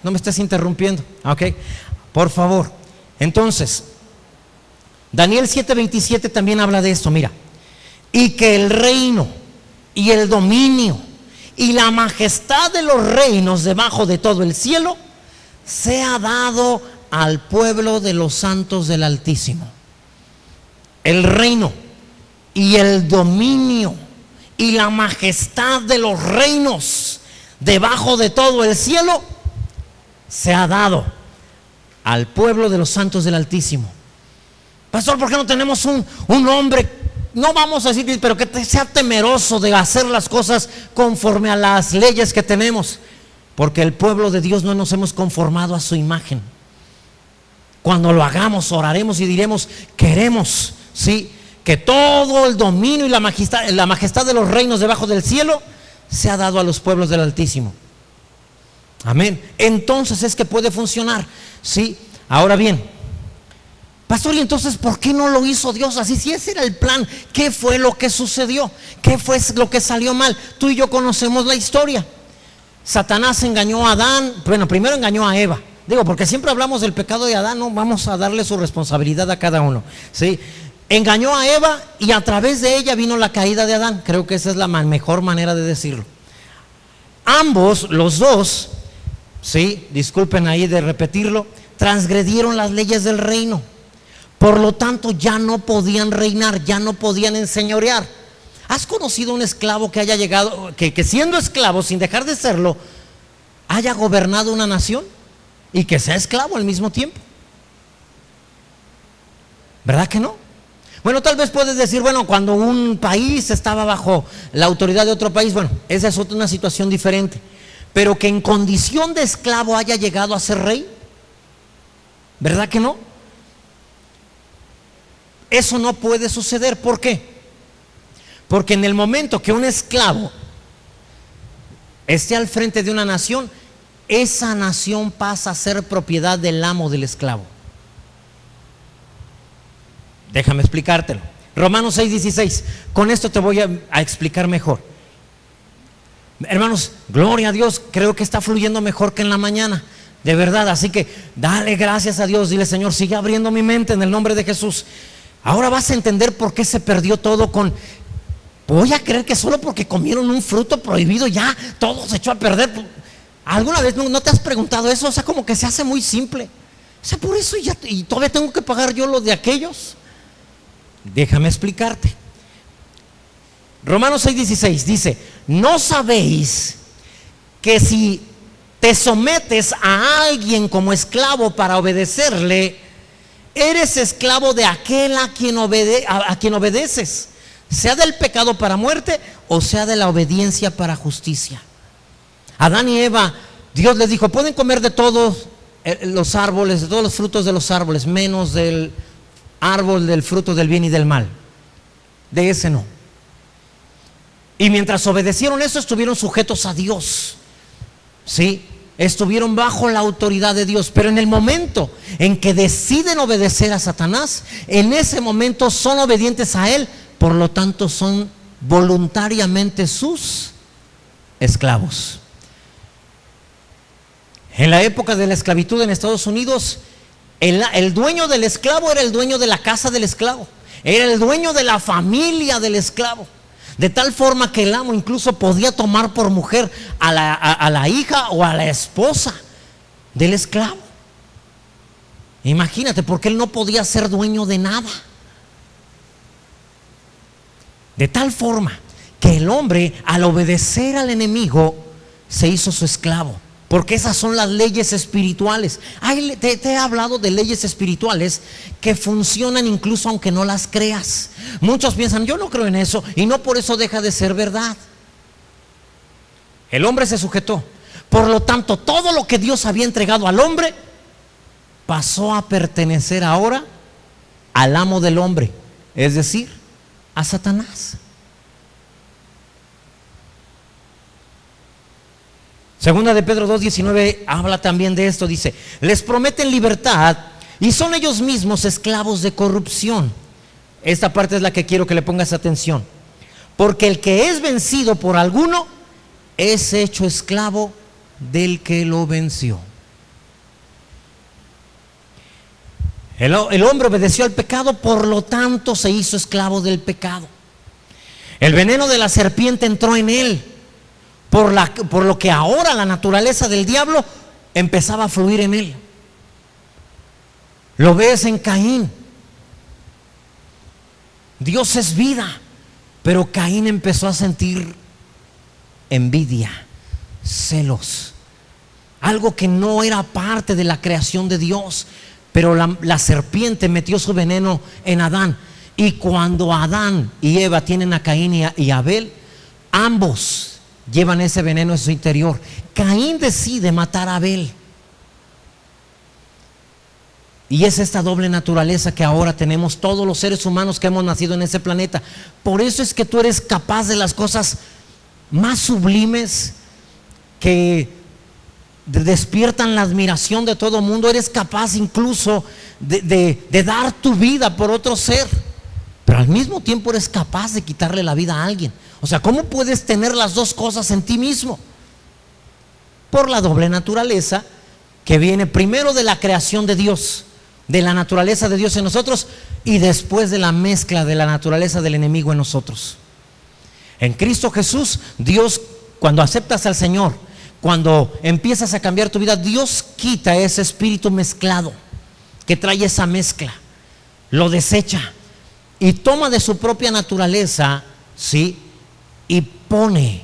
No me estés interrumpiendo, ¿ok? Por favor. Entonces, Daniel 7:27 también habla de esto, mira. Y que el reino y el dominio y la majestad de los reinos debajo de todo el cielo sea dado al pueblo de los santos del Altísimo. El reino y el dominio y la majestad de los reinos debajo de todo el cielo se ha dado al pueblo de los santos del Altísimo. Pastor, ¿por qué no tenemos un hombre, no vamos a decir, pero que sea temeroso de hacer las cosas conforme a las leyes que tenemos? Porque el pueblo de Dios no nos hemos conformado a su imagen. Cuando lo hagamos, oraremos y diremos, queremos, ¿sí?, que todo el dominio y la majestad de los reinos debajo del cielo se ha dado a los pueblos del Altísimo. Amén. Entonces es que puede funcionar, ¿sí? Ahora bien, pastor, ¿y entonces por qué no lo hizo Dios así? Si ese era el plan, ¿qué fue lo que sucedió? ¿Qué fue lo que salió mal? Tú y yo conocemos la historia. Satanás engañó a Adán. Bueno, primero engañó a Eva. Digo, porque siempre hablamos del pecado de Adán, no vamos a darle su responsabilidad a cada uno, ¿sí? Engañó a Eva y a través de ella vino la caída de Adán. Creo que esa es la mejor manera de decirlo. Ambos, los dos, sí, disculpen ahí de repetirlo, transgredieron las leyes del reino. Por lo tanto, ya no podían reinar, ya no podían enseñorear. ¿Has conocido un esclavo que haya llegado, que siendo esclavo, sin dejar de serlo, haya gobernado una nación y que sea esclavo al mismo tiempo? ¿Verdad que no? Bueno, tal vez puedes decir, bueno, cuando un país estaba bajo la autoridad de otro país, bueno, esa es una situación diferente. Pero que en condición de esclavo haya llegado a ser rey, ¿verdad que no? Eso no puede suceder. ¿Por qué? Porque en el momento que un esclavo esté al frente de una nación, esa nación pasa a ser propiedad del amo del esclavo. Déjame explicártelo. Romanos 6:16. Con esto te voy a explicar mejor. Hermanos, gloria a Dios, creo que está fluyendo mejor que en la mañana. De verdad, así que dale gracias a Dios. Dile, Señor, sigue abriendo mi mente en el nombre de Jesús. Ahora vas a entender por qué se perdió todo con... Voy a creer que solo porque comieron un fruto prohibido ya todo se echó a perder. ¿Alguna vez no te has preguntado eso? O sea, como que se hace muy simple. O sea, por eso ya, y todavía tengo que pagar yo lo de aquellos. Déjame explicarte. Romanos 6:16 dice: ¿no sabéis que si te sometes a alguien como esclavo para obedecerle, eres esclavo de aquel a quien obedeces, sea del pecado para muerte o sea de la obediencia para justicia? Adán y Eva, Dios les dijo, pueden comer de todos los árboles, de todos los frutos de los árboles, menos del árbol del fruto del bien y del mal. De ese no. Y mientras obedecieron eso, estuvieron sujetos a Dios, ¿sí? Estuvieron bajo la autoridad de Dios. Pero en el momento en que deciden obedecer a Satanás, en ese momento son obedientes a él, por lo tanto son voluntariamente sus esclavos. En la época de la esclavitud en Estados Unidos, el dueño del esclavo era el dueño de la casa del esclavo, era el dueño de la familia del esclavo, de tal forma que el amo incluso podía tomar por mujer a la hija o a la esposa del esclavo. Imagínate, porque él no podía ser dueño de nada. De tal forma que el hombre, al obedecer al enemigo, se hizo su esclavo. Porque esas son las leyes espirituales. Te he hablado de leyes espirituales que funcionan incluso aunque no las creas. Muchos piensan, yo no creo en eso, y no por eso deja de ser verdad. El hombre se sujetó. Por lo tanto, todo lo que Dios había entregado al hombre pasó a pertenecer ahora al amo del hombre, es decir, a Satanás. Segunda de Pedro 2:19 habla también de esto. Dice: les prometen libertad y son ellos mismos esclavos de corrupción. Esta parte es la que quiero que le pongas atención. Porque el que es vencido por alguno es hecho esclavo del que lo venció. El hombre obedeció al pecado, por lo tanto se hizo esclavo del pecado. El veneno de la serpiente entró en él, por lo que ahora la naturaleza del diablo empezaba a fluir en él. Lo ves en Caín. Dios es vida, pero Caín empezó a sentir envidia, celos, algo que no era parte de la creación de Dios. Pero la serpiente metió su veneno en Adán. Y cuando Adán y Eva tienen a Caín y Abel, ambos llevan ese veneno en su interior. Caín decide matar a Abel. Y es esta doble naturaleza que ahora tenemos todos los seres humanos que hemos nacido en ese planeta. Por eso es que tú eres capaz de las cosas más sublimes que despiertan la admiración de todo el mundo. Eres capaz incluso de dar tu vida por otro ser, pero al mismo tiempo eres capaz de quitarle la vida a alguien. O sea, ¿cómo puedes tener las dos cosas en ti mismo? Por la doble naturaleza que viene primero de la creación de Dios, de la naturaleza de Dios en nosotros, y después de la mezcla de la naturaleza del enemigo en nosotros. En Cristo Jesús, Dios, cuando aceptas al Señor, cuando empiezas a cambiar tu vida, Dios quita ese espíritu mezclado que trae esa mezcla, lo desecha y toma de su propia naturaleza, ¿sí? Y pone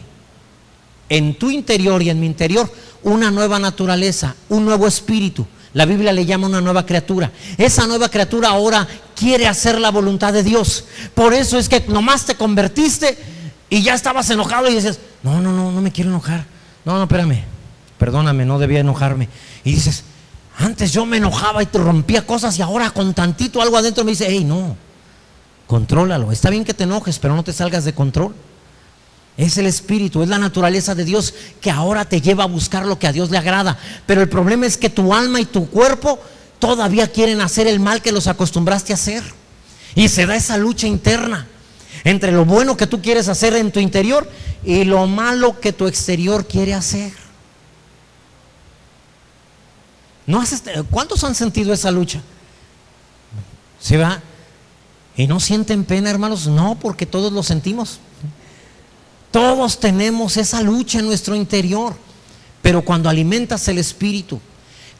en tu interior y en mi interior una nueva naturaleza, un nuevo espíritu. La Biblia le llama una nueva criatura. Esa nueva criatura ahora quiere hacer la voluntad de Dios. Por eso es que nomás te convertiste y ya estabas enojado y dices, no me quiero enojar. No, espérame, perdóname, no debía enojarme. Y dices, antes yo me enojaba y te rompía cosas, y ahora con tantito algo adentro me dice, hey, no, contrólalo. Está bien que te enojes, pero no te salgas de control. Es el espíritu, es la naturaleza de Dios que ahora te lleva a buscar lo que a Dios le agrada. Pero el problema es que tu alma y tu cuerpo todavía quieren hacer el mal que los acostumbraste a hacer. Y se da esa lucha interna entre lo bueno que tú quieres hacer en tu interior y lo malo que tu exterior quiere hacer. ¿Cuántos han sentido esa lucha? ¿Sí va? ¿Y no sienten pena, hermanos? No, porque todos lo sentimos. Todos tenemos esa lucha en nuestro interior. Pero cuando alimentas el espíritu,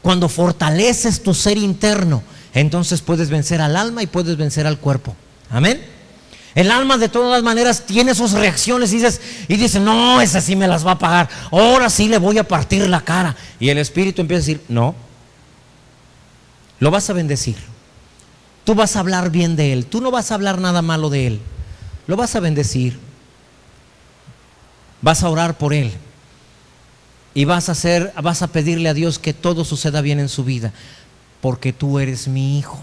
cuando fortaleces tu ser interno, entonces puedes vencer al alma y puedes vencer al cuerpo. Amén. El alma de todas maneras tiene sus reacciones y dice, no, esa sí me las va a pagar, ahora sí le voy a partir la cara. Y el espíritu empieza a decir, no, lo vas a bendecir, tú vas a hablar bien de él, tú no vas a hablar nada malo de él, lo vas a bendecir, vas a orar por él y vas a pedirle a Dios que todo suceda bien en su vida, porque tú eres mi hijo.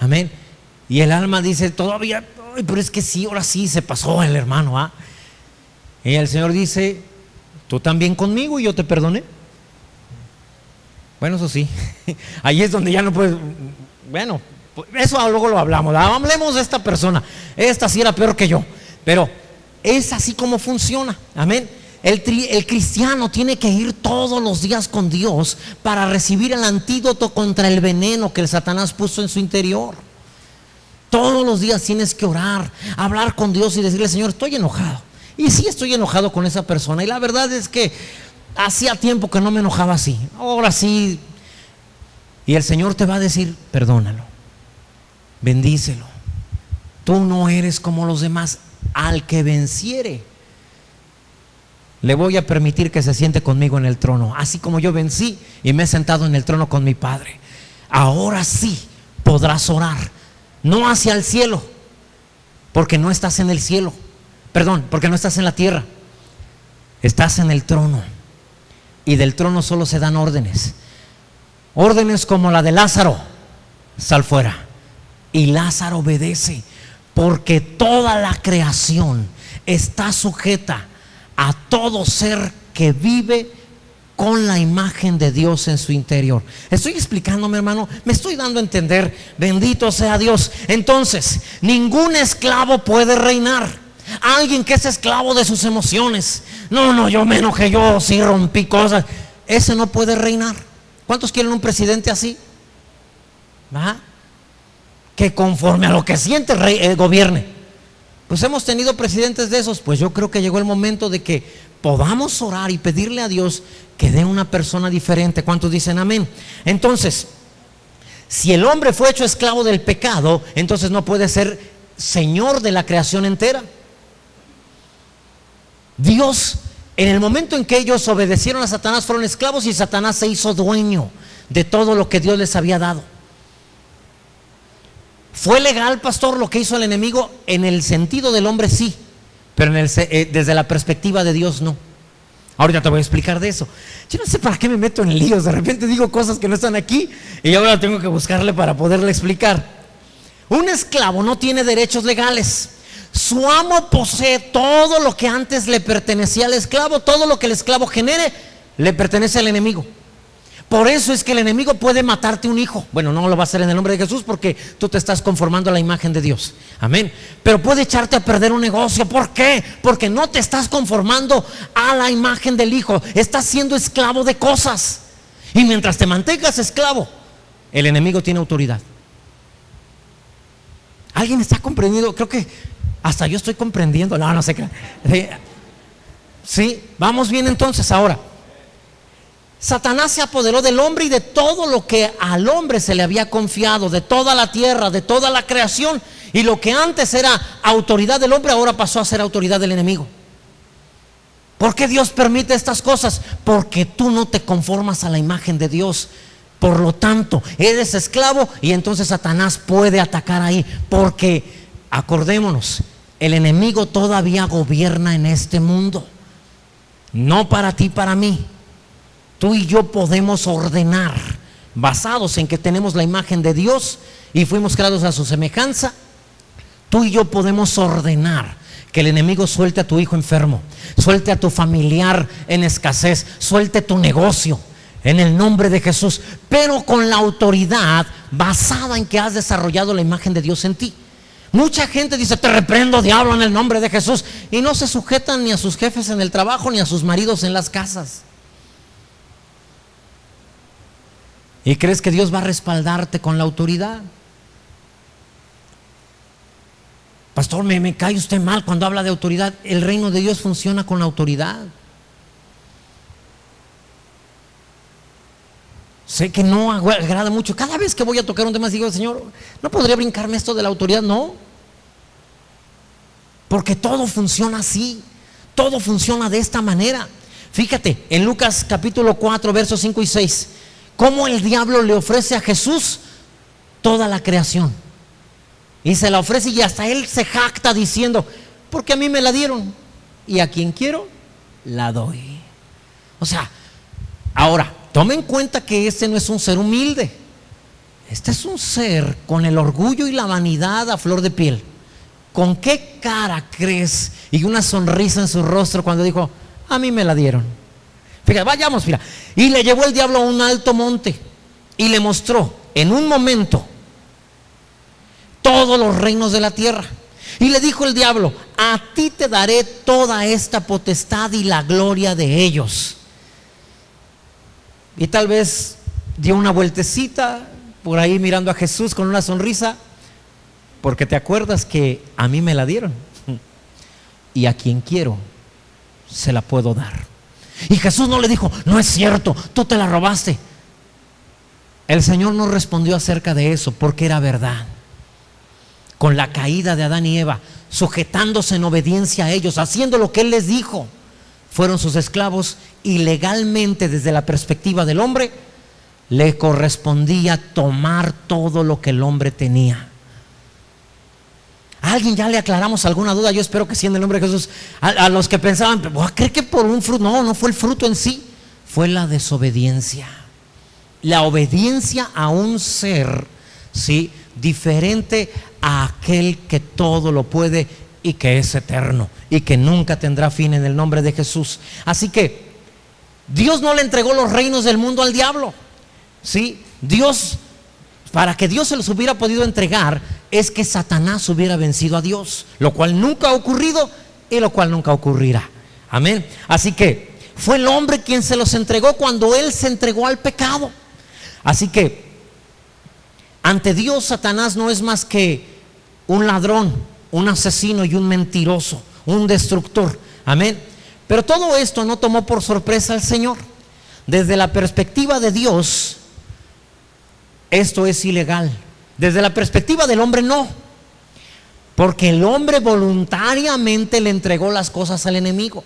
Amén. Y el alma dice todavía, ay, pero es que sí, ahora sí se pasó el hermano, ¿ah? Y el Señor dice, tú también conmigo y yo te perdoné. Bueno, eso sí, ahí es donde ya no puedes. Bueno, eso luego lo hablamos, ¿ah? Hablemos de esta persona, esta sí era peor que yo, pero es así como funciona. Amén. El cristiano tiene que ir todos los días con Dios para recibir el antídoto contra el veneno que el Satanás puso en su interior. Todos los días tienes que orar, hablar con Dios y decirle, Señor, estoy enojado. Y sí, estoy enojado con esa persona. Y la verdad es que hacía tiempo que no me enojaba así. Ahora sí. Y el Señor te va a decir, perdónalo, bendícelo. Tú no eres como los demás. Al que venciere, le voy a permitir que se siente conmigo en el trono, así como yo vencí y me he sentado en el trono con mi Padre. Ahora sí podrás orar, no hacia el cielo, porque no estás en el cielo, perdón, porque no estás en la tierra, estás en el trono, y del trono solo se dan órdenes como la de Lázaro, sal fuera, y Lázaro obedece, porque toda la creación está sujeta a todo ser que vive con la imagen de Dios en su interior. Estoy explicándome, hermano, me estoy dando a entender. Bendito sea Dios. Entonces, ningún esclavo puede reinar. Alguien que es esclavo de sus emociones. No, yo me enojé, yo sí rompí cosas. Ese no puede reinar. ¿Cuántos quieren un presidente así? ¿Ah? Que conforme a lo que siente gobierne. Pues hemos tenido presidentes de esos. Pues yo creo que llegó el momento de que podamos orar y pedirle a Dios que dé una persona diferente. ¿Cuántos dicen amén? Entonces, si el hombre fue hecho esclavo del pecado, entonces no puede ser señor de la creación entera. Dios, en el momento en que ellos obedecieron a Satanás, fueron esclavos y Satanás se hizo dueño de todo lo que Dios les había dado. ¿Fue legal, pastor, lo que hizo el enemigo? En el sentido del hombre sí, pero desde la perspectiva de Dios no. Ahorita te voy a explicar de eso. Yo no sé para qué me meto en líos. De repente digo cosas que no están aquí y ahora tengo que buscarle para poderle explicar. Un esclavo no tiene derechos legales. Su amo posee todo lo que antes le pertenecía al esclavo. Todo lo que el esclavo genere le pertenece al enemigo. Por eso es que el enemigo puede matarte un hijo. Bueno, no lo va a hacer en el nombre de Jesús porque tú te estás conformando a la imagen de Dios. Amén. Pero puede echarte a perder un negocio. ¿Por qué? Porque no te estás conformando a la imagen del hijo. Estás siendo esclavo de cosas. Y mientras te mantengas esclavo, el enemigo tiene autoridad. ¿Alguien está comprendiendo? Creo que hasta yo estoy comprendiendo. No sé qué. Sí, vamos bien entonces ahora. Satanás se apoderó del hombre y de todo lo que al hombre se le había confiado, de toda la tierra, de toda la creación. Y lo que antes era autoridad del hombre, ahora pasó a ser autoridad del enemigo. ¿Por qué Dios permite estas cosas? Porque tú no te conformas a la imagen de Dios. Por lo tanto, eres esclavo y entonces Satanás puede atacar ahí. Porque, acordémonos, el enemigo todavía gobierna en este mundo. No para ti, para mí. Tú y yo podemos ordenar, basados en que tenemos la imagen de Dios y fuimos creados a su semejanza. Tú y yo podemos ordenar que el enemigo suelte a tu hijo enfermo, suelte a tu familiar en escasez, suelte tu negocio en el nombre de Jesús, pero con la autoridad basada en que has desarrollado la imagen de Dios en ti. Mucha gente dice: te reprendo, diablo, en el nombre de Jesús, y no se sujetan ni a sus jefes en el trabajo ni a sus maridos en las casas. ¿Y crees que Dios va a respaldarte con la autoridad? Pastor, me cae usted mal cuando habla de autoridad. El reino de Dios funciona con autoridad. Sé que no agrada mucho. Cada vez que voy a tocar un tema digo: Señor, ¿no podría brincarme esto de la autoridad? No. Porque todo funciona así. Todo funciona de esta manera. Fíjate, en Lucas capítulo 4, versos 5 y 6. Cómo el diablo le ofrece a Jesús toda la creación. Y se la ofrece y hasta él se jacta diciendo: porque a mí me la dieron y a quien quiero la doy. O sea, ahora, tome en cuenta que este no es un ser humilde. Este es un ser con el orgullo y la vanidad a flor de piel. ¿Con qué cara crees? Y una sonrisa en su rostro cuando dijo: a mí me la dieron. Fíjate, vayamos, mira. Y le llevó el diablo a un alto monte y le mostró en un momento todos los reinos de la tierra. Y le dijo el diablo: a ti te daré toda esta potestad y la gloria de ellos. Y tal vez dio una vueltecita por ahí mirando a Jesús con una sonrisa, porque te acuerdas que a mí me la dieron y a quien quiero se la puedo dar. Y Jesús no le dijo: no es cierto, tú te la robaste. El Señor no respondió acerca de eso porque era verdad. Con la caída de Adán y Eva, sujetándose en obediencia a ellos, haciendo lo que Él les dijo, fueron sus esclavos, y legalmente, desde la perspectiva del hombre, le correspondía tomar todo lo que el hombre tenía. ¿A alguien ya le aclaramos alguna duda? Yo espero que sí, en el nombre de Jesús. A los que pensaban: ¿cree que por un fruto? No fue el fruto en sí, fue la desobediencia. La obediencia a un ser, ¿sí?, diferente a aquel que todo lo puede y que es eterno y que nunca tendrá fin, en el nombre de Jesús. Así que Dios no le entregó los reinos del mundo al diablo, ¿sí? Dios, para que Dios se los hubiera podido entregar, es que Satanás hubiera vencido a Dios, lo cual nunca ha ocurrido y lo cual nunca ocurrirá. Amén. Así que fue el hombre quien se los entregó cuando él se entregó al pecado. Así que ante Dios, Satanás no es más que un ladrón, un asesino y un mentiroso, un destructor. Amén. Pero todo esto no tomó por sorpresa al Señor. Desde la perspectiva de Dios, esto es ilegal. Desde la perspectiva del hombre, no. Porque el hombre voluntariamente le entregó las cosas al enemigo.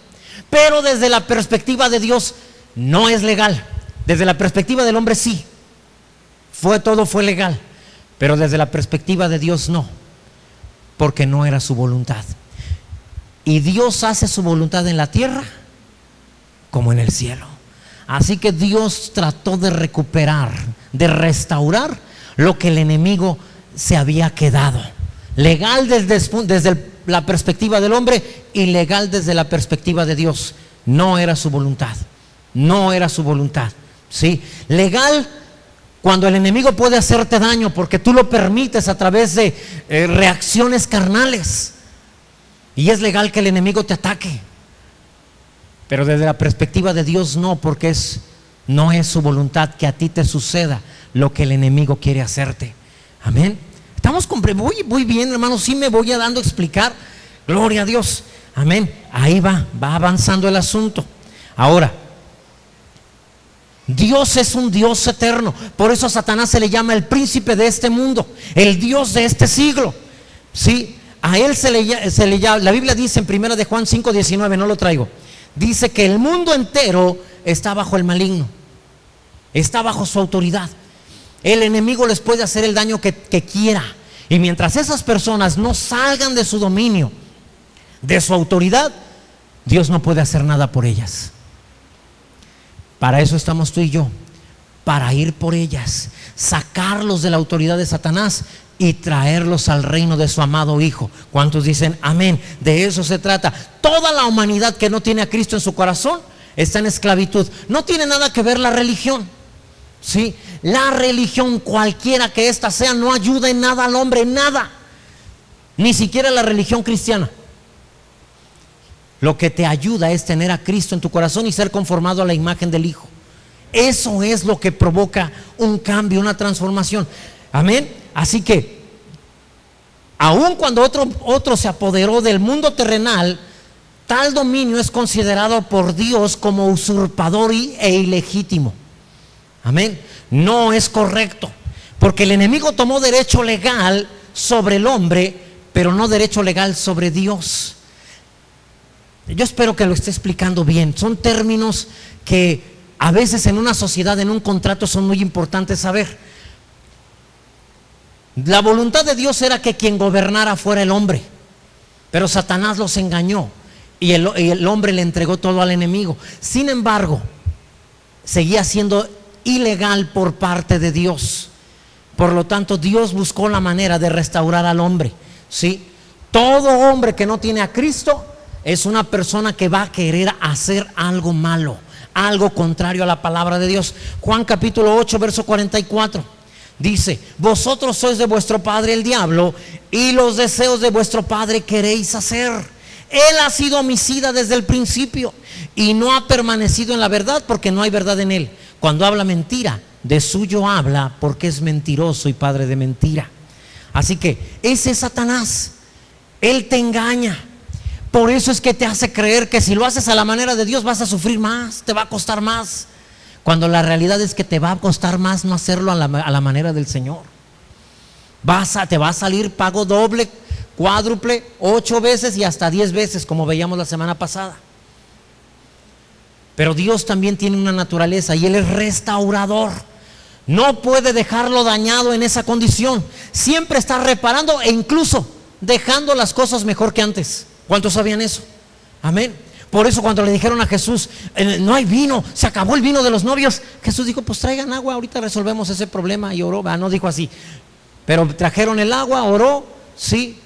Pero desde la perspectiva de Dios, no es legal. Desde la perspectiva del hombre, sí. Todo fue legal. Pero desde la perspectiva de Dios, no. Porque no era su voluntad. Y Dios hace su voluntad en la tierra como en el cielo. Así que Dios trató de recuperar, de restaurar lo que el enemigo se había quedado. Legal desde la perspectiva del hombre, y legal desde la perspectiva de Dios. No era su voluntad. No era su voluntad. ¿Sí? Legal cuando el enemigo puede hacerte daño porque tú lo permites a través de reacciones carnales. Y es legal que el enemigo te ataque. Pero desde la perspectiva de Dios no, porque no es su voluntad que a ti te suceda lo que el enemigo quiere hacerte. Amén. Estamos muy bien, hermanos. Sí me voy dando a explicar. Gloria a Dios. Amén. Ahí va avanzando el asunto. Ahora, Dios es un Dios eterno. Por eso a Satanás se le llama el príncipe de este mundo, el Dios de este siglo. Sí. A él se le llama, la Biblia dice en 1 de Juan 5:19, no lo traigo, dice que el mundo entero está bajo el maligno, está bajo su autoridad. El enemigo les puede hacer el daño que quiera, y mientras esas personas no salgan de su dominio, de su autoridad, Dios no puede hacer nada por ellas. Para eso estamos tú y yo, para ir por ellas, sacarlos de la autoridad de Satanás y traerlos al reino de su amado Hijo. ¿Cuántos dicen amén? De eso se trata. Toda la humanidad que no tiene a Cristo en su corazón está en esclavitud. No tiene nada que ver la religión. ¿Sí? La religión, cualquiera que ésta sea, no ayuda en nada al hombre, en nada. Ni siquiera la religión cristiana. Lo que te ayuda es tener a Cristo en tu corazón y ser conformado a la imagen del Hijo. Eso es lo que provoca un cambio, una transformación. Amén. Así que, aun cuando otro se apoderó del mundo terrenal, tal dominio es considerado por Dios como usurpador e ilegítimo. Amén. No es correcto, porque el enemigo tomó derecho legal sobre el hombre, pero no derecho legal sobre Dios. Yo espero que lo esté explicando bien. Son términos que a veces en una sociedad, en un contrato, son muy importantes saber. La voluntad de Dios era que quien gobernara fuera el hombre, pero Satanás los engañó y el hombre le entregó todo al enemigo. Sin embargo, seguía siendo ilegal por parte de Dios. Por lo tanto, Dios buscó la manera de restaurar al hombre. ¿Sí? Todo hombre que no tiene a Cristo es una persona que va a querer hacer algo malo, algo contrario a la palabra de Dios. Juan capítulo 8, verso 44. Dice: vosotros sois de vuestro padre el diablo, y los deseos de vuestro padre queréis hacer. Él ha sido homicida desde el principio y no ha permanecido en la verdad, porque no hay verdad en él. Cuando habla mentira, de suyo habla, porque es mentiroso y padre de mentira. Así que ese es Satanás. Él te engaña. Por eso es que te hace creer que si lo haces a la manera de Dios vas a sufrir más, te va a costar más, cuando la realidad es que te va a costar más no hacerlo a la manera del Señor. Te va a salir pago doble, cuádruple, 8 veces y hasta 10 veces, como veíamos la semana pasada. Pero Dios también tiene una naturaleza y Él es restaurador. No puede dejarlo dañado en esa condición. Siempre está reparando e incluso dejando las cosas mejor que antes. ¿Cuántos sabían eso? Amén. Por eso cuando le dijeron a Jesús, no hay vino, se acabó el vino de los novios, Jesús dijo: pues traigan agua, ahorita resolvemos ese problema. Y oró. No dijo así, pero trajeron el agua, oró, sí,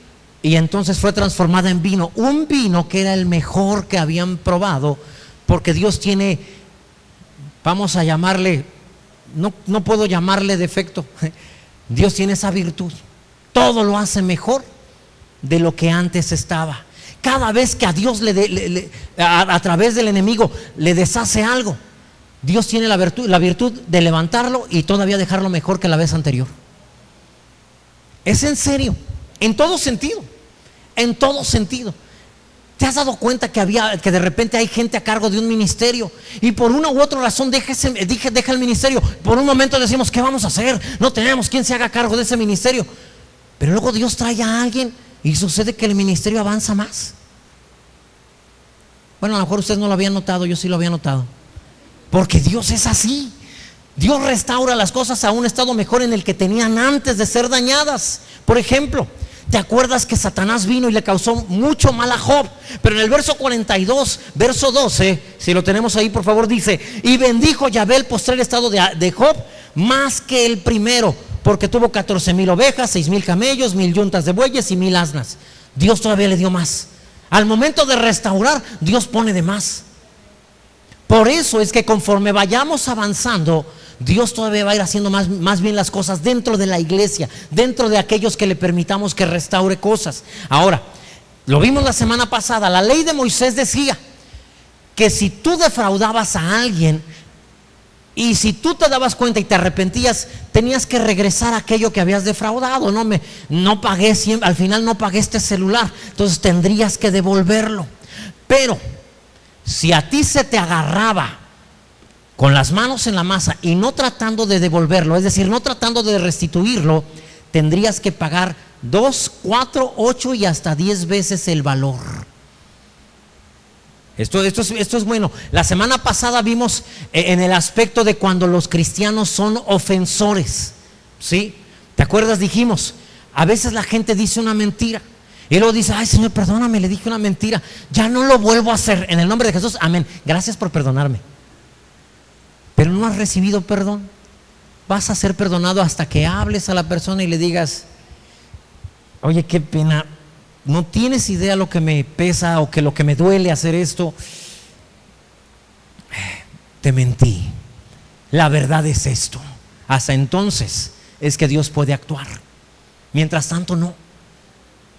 y entonces fue transformada en vino. Un vino que era el mejor que habían probado, porque Dios tiene, vamos a llamarle, no puedo llamarle defecto, Dios tiene esa virtud. Todo lo hace mejor de lo que antes estaba. Cada vez que a Dios a través del enemigo le deshace algo, Dios tiene la virtud de levantarlo y todavía dejarlo mejor que la vez anterior. Es en serio, en todo sentido, en todo sentido. ¿Te has dado cuenta que de repente hay gente a cargo de un ministerio y por una u otra razón deja el ministerio? Por un momento decimos, ¿qué vamos a hacer? No tenemos quien se haga cargo de ese ministerio. Pero luego Dios trae a alguien y sucede que el ministerio avanza más. Bueno, a lo mejor ustedes no lo habían notado, yo sí lo había notado. Porque Dios es así. Dios restaura las cosas a un estado mejor en el que tenían antes de ser dañadas. Por ejemplo, ¿te acuerdas que Satanás vino y le causó mucho mal a Job? Pero en el verso 42, verso 12, si lo tenemos ahí por favor, dice: y bendijo Yahvé el postrer estado de Job más que el primero, porque tuvo 14,000 ovejas, 6,000 camellos, 1,000 yuntas de bueyes y 1,000 asnas. Dios todavía le dio más. Al momento de restaurar, Dios pone de más. Por eso es que conforme vayamos avanzando, Dios todavía va a ir haciendo más bien las cosas dentro de la iglesia, dentro de aquellos que le permitamos que restaure cosas. Ahora, lo vimos la semana pasada, la ley de Moisés decía que si tú defraudabas a alguien y si tú te dabas cuenta y te arrepentías, tenías que regresar aquello que habías defraudado. No pagué, al final no pagué este celular, entonces tendrías que devolverlo. Pero si a ti se te agarraba con las manos en la masa y no tratando de devolverlo, es decir, no tratando de restituirlo, tendrías que pagar 2, 4, 8 y hasta 10 veces el valor. Esto es bueno. La semana pasada vimos en el aspecto de cuando los cristianos son ofensores, ¿sí? ¿Te acuerdas? Dijimos, a veces la gente dice una mentira y luego dice: ay, Señor, perdóname, le dije una mentira, ya no lo vuelvo a hacer, en el nombre de Jesús, amén, gracias por perdonarme. Pero no has recibido perdón. Vas a ser perdonado hasta que hables a la persona y le digas: oye, qué pena, no tienes idea lo que me pesa o que lo que me duele hacer esto. Te mentí, la verdad es esto. Hasta entonces es que Dios puede actuar. Mientras tanto no.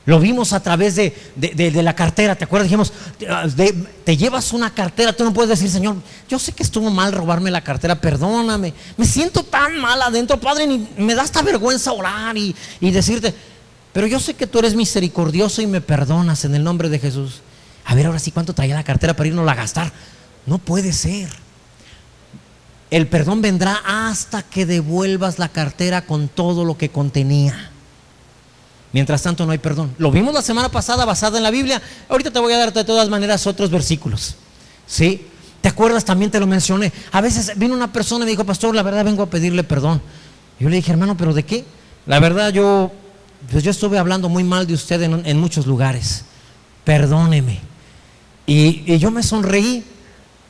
Lo vimos a través de la cartera. ¿Te acuerdas? Dijimos, te llevas una cartera, tú no puedes decir: Señor, yo sé que estuvo mal robarme la cartera, perdóname, me siento tan mal adentro, Padre, ni me da esta vergüenza orar y decirte, pero yo sé que tú eres misericordioso y me perdonas en el nombre de Jesús. A ver, ahora sí, ¿cuánto traía la cartera para irnos a gastar? No puede ser. El perdón vendrá hasta que devuelvas la cartera con todo lo que contenía. Mientras tanto no hay perdón. Lo vimos la semana pasada basada en la Biblia. Ahorita te voy a dar de todas maneras otros versículos, ¿sí? ¿Te acuerdas? También te lo mencioné. A veces vino una persona y me dijo: pastor, la verdad vengo a pedirle perdón. Yo le dije: hermano, ¿pero de qué? La verdad yo estuve hablando muy mal de usted en muchos lugares, perdóneme. Y yo me sonreí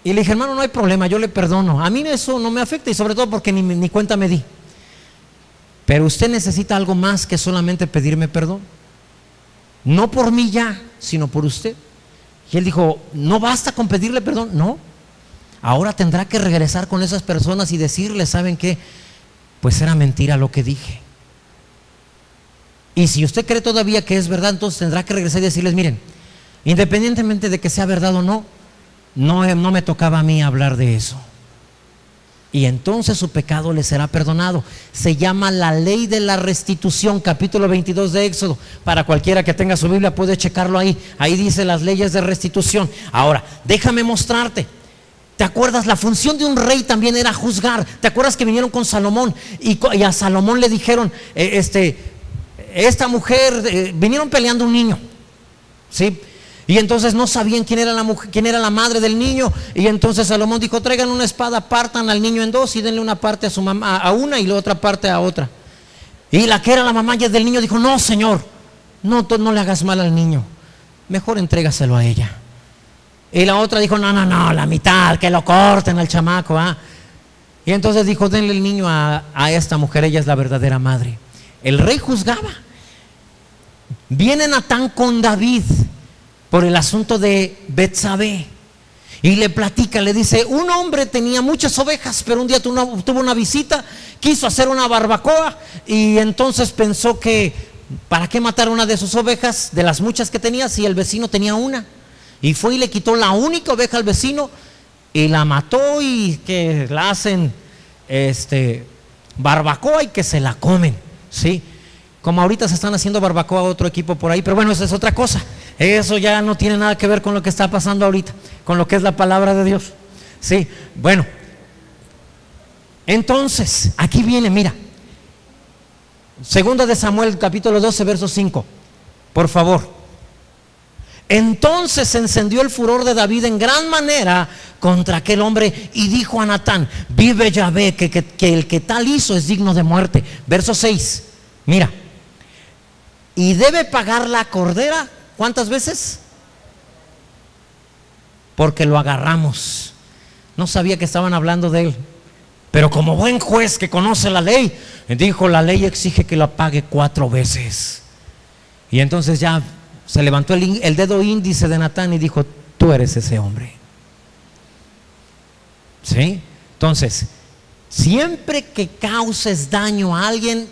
y le dije: hermano, no hay problema, yo le perdono. A mí eso no me afecta y sobre todo porque ni cuenta me di. Pero usted necesita algo más que solamente pedirme perdón. No por mí ya, sino por usted. Y él dijo: ¿no basta con pedirle perdón? No. Ahora tendrá que regresar con esas personas y decirles: ¿saben qué? Pues era mentira lo que dije. Y si usted cree todavía que es verdad, entonces tendrá que regresar y decirles: miren, independientemente de que sea verdad o no, no me tocaba a mí hablar de eso. Y entonces su pecado le será perdonado. Se llama la ley de la restitución, capítulo 22 de Éxodo. Para cualquiera que tenga su Biblia puede checarlo ahí. Ahí dice las leyes de restitución. Ahora, déjame mostrarte. ¿Te acuerdas? La función de un rey también era juzgar. ¿Te acuerdas que vinieron con Salomón? Y a Salomón le dijeron, esta mujer, vinieron peleando un niño, ¿sí? Y entonces no sabían quién era la mujer, quién era la madre del niño. Y entonces Salomón dijo: traigan una espada, partan al niño en dos y denle una parte a su mamá, a una, y la otra parte a otra. Y la que era la mamá del niño dijo: no, Señor, no le hagas mal al niño, mejor entrégaselo a ella. Y la otra dijo: no, la mitad, que lo corten al chamaco, ¿ah? Y entonces dijo: denle el niño a esta mujer, ella es la verdadera madre. El rey juzgaba. Viene Natán con David por el asunto de Betsabé y le platica, le dice: un hombre tenía muchas ovejas, pero un día tuvo una visita, quiso hacer una barbacoa y entonces pensó que ¿para qué matar una de sus ovejas de las muchas que tenía si el vecino tenía una? Y fue y le quitó la única oveja al vecino y la mató, y que la hacen barbacoa y que se la comen, ¿sí? Como ahorita se están haciendo barbacoa a otro equipo por ahí, pero bueno, eso es otra cosa. Eso ya no tiene nada que ver con lo que está pasando ahorita, con lo que es la palabra de Dios, ¿sí? Bueno, entonces, aquí viene, mira, Segunda de Samuel, capítulo 12, verso 5, por favor. Entonces se encendió el furor de David en gran manera contra aquel hombre, y dijo a Natán: vive Yahvé, que el que tal hizo es digno de muerte. Verso 6, mira, y debe pagar la cordera, ¿cuántas veces? Porque lo agarramos. No sabía que estaban hablando de él, pero como buen juez que conoce la ley, dijo: la ley exige que la pague 4 veces. Y entonces ya se levantó el dedo índice de Natán y dijo: tú eres ese hombre. ¿Sí? Entonces, siempre que causes daño a alguien,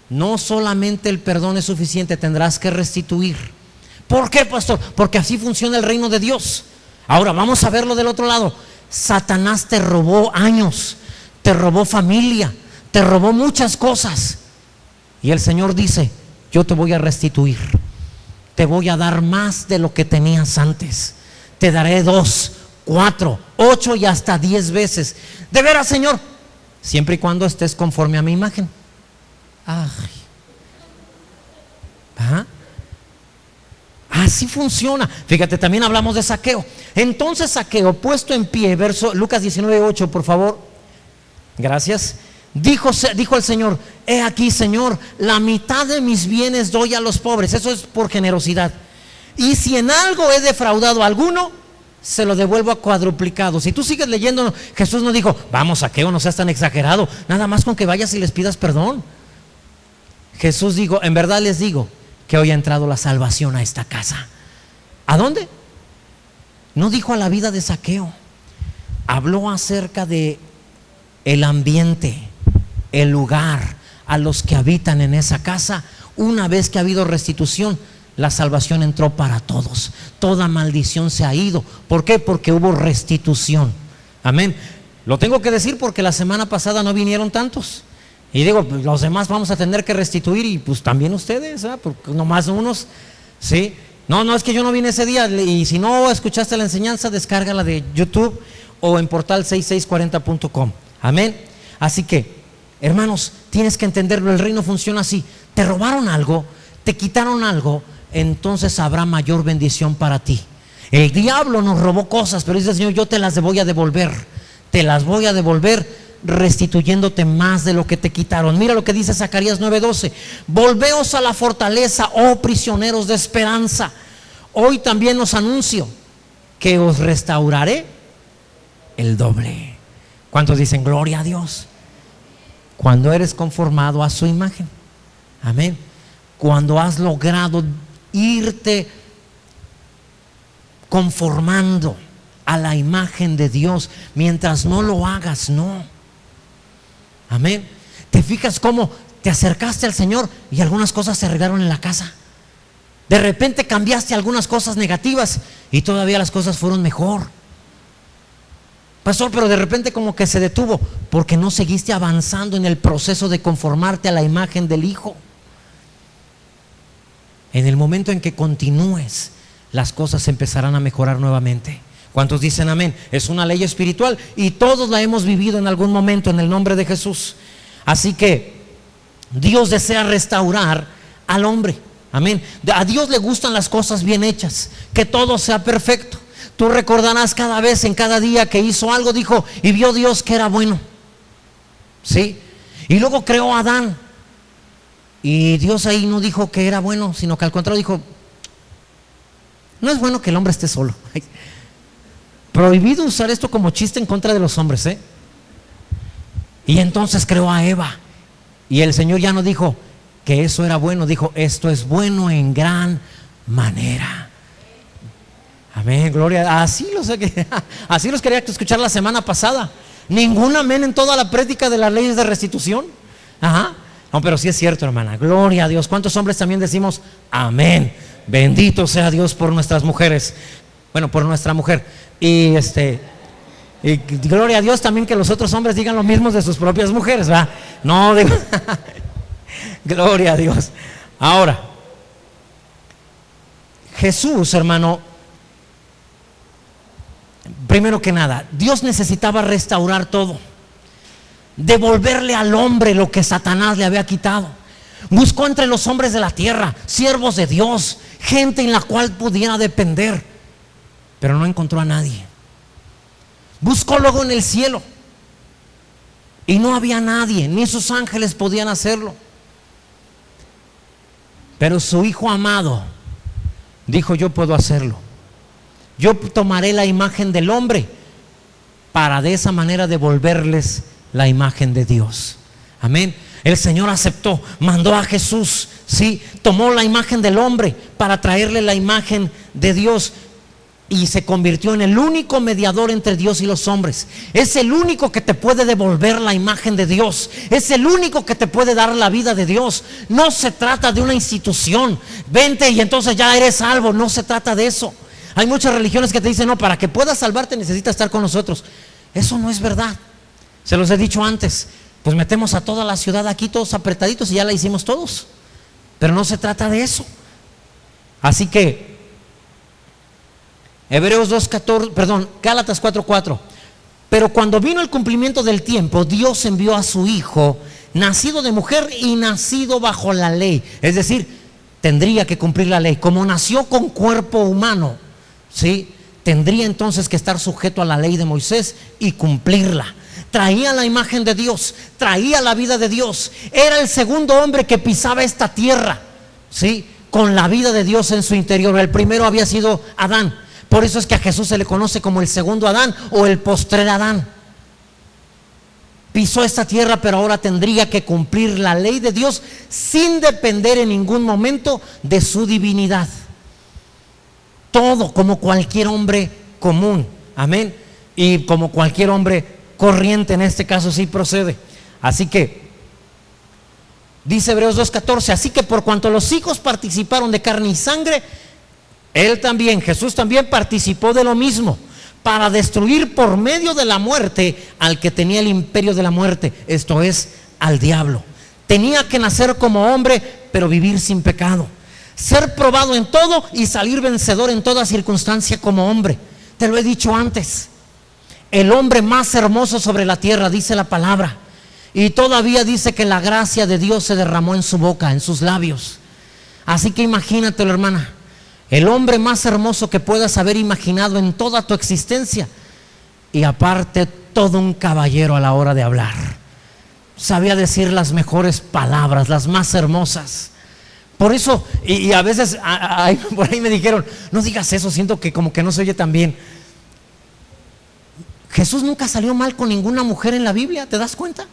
no solamente el perdón es suficiente, tendrás que restituir. ¿Por qué, pastor? Porque así funciona el reino de Dios. Ahora vamos a verlo del otro lado. Satanás te robó años, te robó familia, te robó muchas cosas, y el Señor dice: yo te voy a restituir. Te voy a dar más de lo que tenías antes. Te daré 2, 4, 8 y hasta 10 veces. De veras, Señor, siempre y cuando estés conforme a mi imagen. Ay. ¿Ah? Así funciona. Fíjate, también hablamos de Zaqueo. Entonces Zaqueo, puesto en pie, verso Lucas 19:8, por favor. Gracias. Dijo el Señor: he aquí, Señor, la mitad de mis bienes doy a los pobres. Eso es por generosidad. Y si en algo he defraudado a alguno, se lo devuelvo a cuadruplicado. Si tú sigues leyendo, Jesús no dijo: vamos, Zaqueo, no seas tan exagerado, nada más con que vayas y les pidas perdón. Jesús dijo: en verdad les digo que hoy ha entrado la salvación a esta casa. ¿A dónde? No dijo a la vida de Zaqueo. Habló acerca de el ambiente, el lugar, a los que habitan en esa casa. Una vez que ha habido restitución, la salvación entró para todos. Toda maldición se ha ido. ¿Por qué? Porque hubo restitución. Amén. Lo tengo que decir porque la semana pasada no vinieron tantos. Y digo, los demás vamos a tener que restituir, y pues también ustedes, ¿eh? Porque nomás unos, ¿sí? No, es que yo no vine ese día. Y si no escuchaste la enseñanza, descárgala de YouTube o en portal6640.com. Amén. Así que, hermanos, tienes que entenderlo. El reino funciona así. Te robaron algo, te quitaron algo, entonces habrá mayor bendición para ti. El diablo nos robó cosas, pero dice el Señor: yo te las voy a devolver. Te las voy a devolver restituyéndote más de lo que te quitaron. Mira lo que dice Zacarías 9:12: volveos a la fortaleza, oh prisioneros de esperanza. Hoy también os anuncio que os restauraré el doble. ¿Cuántos dicen gloria a Dios? Cuando eres conformado a su imagen. Amén. Cuando has logrado irte conformando a la imagen de Dios. Mientras no lo hagas, no. Amén. ¿Te fijas cómo te acercaste al Señor y algunas cosas se arreglaron en la casa? De repente cambiaste algunas cosas negativas y todavía las cosas fueron mejor. Pastor, pero de repente como que se detuvo porque no seguiste avanzando en el proceso de conformarte a la imagen del Hijo. En el momento en que continúes, las cosas empezarán a mejorar nuevamente. ¿Cuántos dicen amén? Es una ley espiritual y todos la hemos vivido en algún momento en el nombre de Jesús. Así que Dios desea restaurar al hombre. Amén. A Dios le gustan las cosas bien hechas, que todo sea perfecto. Tú recordarás cada vez, en cada día que hizo algo, dijo: y vio Dios que era bueno. ¿Sí? Y luego creó a Adán. Y Dios ahí no dijo que era bueno, sino que al contrario dijo: no es bueno que el hombre esté solo. Prohibido usar esto como chiste en contra de los hombres, ¿eh? Y entonces creó a Eva. Y el Señor ya no dijo que eso era bueno, dijo: esto es bueno en gran manera. Amén, gloria. Así los quería escuchar la semana pasada. Ningún amén en toda la prédica de las leyes de restitución. Ajá. No, pero sí es cierto, hermana. Gloria a Dios. ¿Cuántos hombres también decimos amén? Bendito sea Dios por nuestras mujeres. Bueno, por nuestra mujer. Y gloria a Dios también que los otros hombres digan lo mismo de sus propias mujeres, ¿verdad? No, digo, gloria a Dios. Ahora, Jesús, hermano, primero que nada, Dios necesitaba restaurar todo, devolverle al hombre lo que Satanás le había quitado. Buscó entre los hombres de la tierra siervos de Dios, gente en la cual pudiera depender, pero no encontró a nadie. Buscó luego en el cielo y no había nadie, ni sus ángeles podían hacerlo. Pero su Hijo amado dijo: yo puedo hacerlo. Yo tomaré la imagen del hombre para de esa manera devolverles la imagen de Dios. Amén. El Señor aceptó, mandó a Jesús, sí, tomó la imagen del hombre para traerle la imagen de Dios. Y se convirtió en el único mediador entre Dios y los hombres. Es el único que te puede devolver la imagen de Dios. Es el único que te puede dar la vida de Dios. No se trata de una institución. Vente y entonces ya eres salvo. No se trata de eso. Hay muchas religiones que te dicen: no, para que puedas salvarte necesitas estar con nosotros. Eso no es verdad. Se los he dicho antes. Pues metemos a toda la ciudad aquí todos apretaditos y ya la hicimos todos. Pero no se trata de eso. Así que Hebreos 2:14, perdón, Gálatas 4:4. Pero cuando vino el cumplimiento del tiempo, Dios envió a su Hijo, nacido de mujer y nacido bajo la ley. Es decir, tendría que cumplir la ley. Como nació con cuerpo humano, ¿sí?, tendría entonces que estar sujeto a la ley de Moisés y cumplirla. Traía la imagen de Dios, traía la vida de Dios. Era el segundo hombre que pisaba esta tierra, ¿sí?, con la vida de Dios en su interior. El primero había sido Adán. Por eso es que a Jesús se le conoce como el segundo Adán o el postrer Adán. Pisó esta tierra, pero ahora tendría que cumplir la ley de Dios sin depender en ningún momento de su divinidad. Todo como cualquier hombre común, amén, y como cualquier hombre corriente, en este caso sí procede. Así que dice Hebreos 2:14: así que por cuanto los hijos participaron de carne y sangre, Él también, Jesús también participó de lo mismo, para destruir por medio de la muerte al que tenía el imperio de la muerte, esto es, al diablo. Tenía que nacer como hombre, pero vivir sin pecado, ser probado en todo y salir vencedor en toda circunstancia como hombre. Te lo he dicho antes, el hombre más hermoso sobre la tierra, dice la palabra, y todavía dice que la gracia de Dios se derramó en su boca, en sus labios. Así que imagínatelo, hermana, el hombre más hermoso que puedas haber imaginado en toda tu existencia, y aparte todo un caballero a la hora de hablar. Sabía decir las mejores palabras, las más hermosas. Por eso, y a veces por ahí me dijeron: no digas eso, siento que como que no se oye tan bien. Jesús nunca salió mal con ninguna mujer en la Biblia, ¿te das cuenta?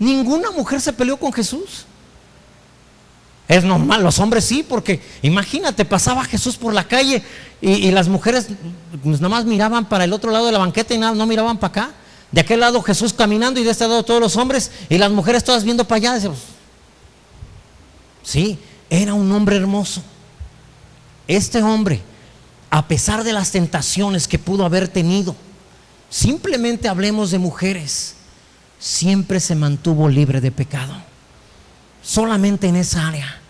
Ninguna mujer se peleó con Jesús. Es normal, los hombres sí, porque imagínate, pasaba Jesús por la calle y las mujeres pues nada más miraban para el otro lado de la banqueta y nada, no miraban para acá. De aquel lado Jesús caminando y de este lado todos los hombres y las mujeres todas viendo para allá. Decíamos, sí, era un hombre hermoso. Este hombre, a pesar de las tentaciones que pudo haber tenido, simplemente hablemos de mujeres, siempre se mantuvo libre de pecado. Solamente en esa área,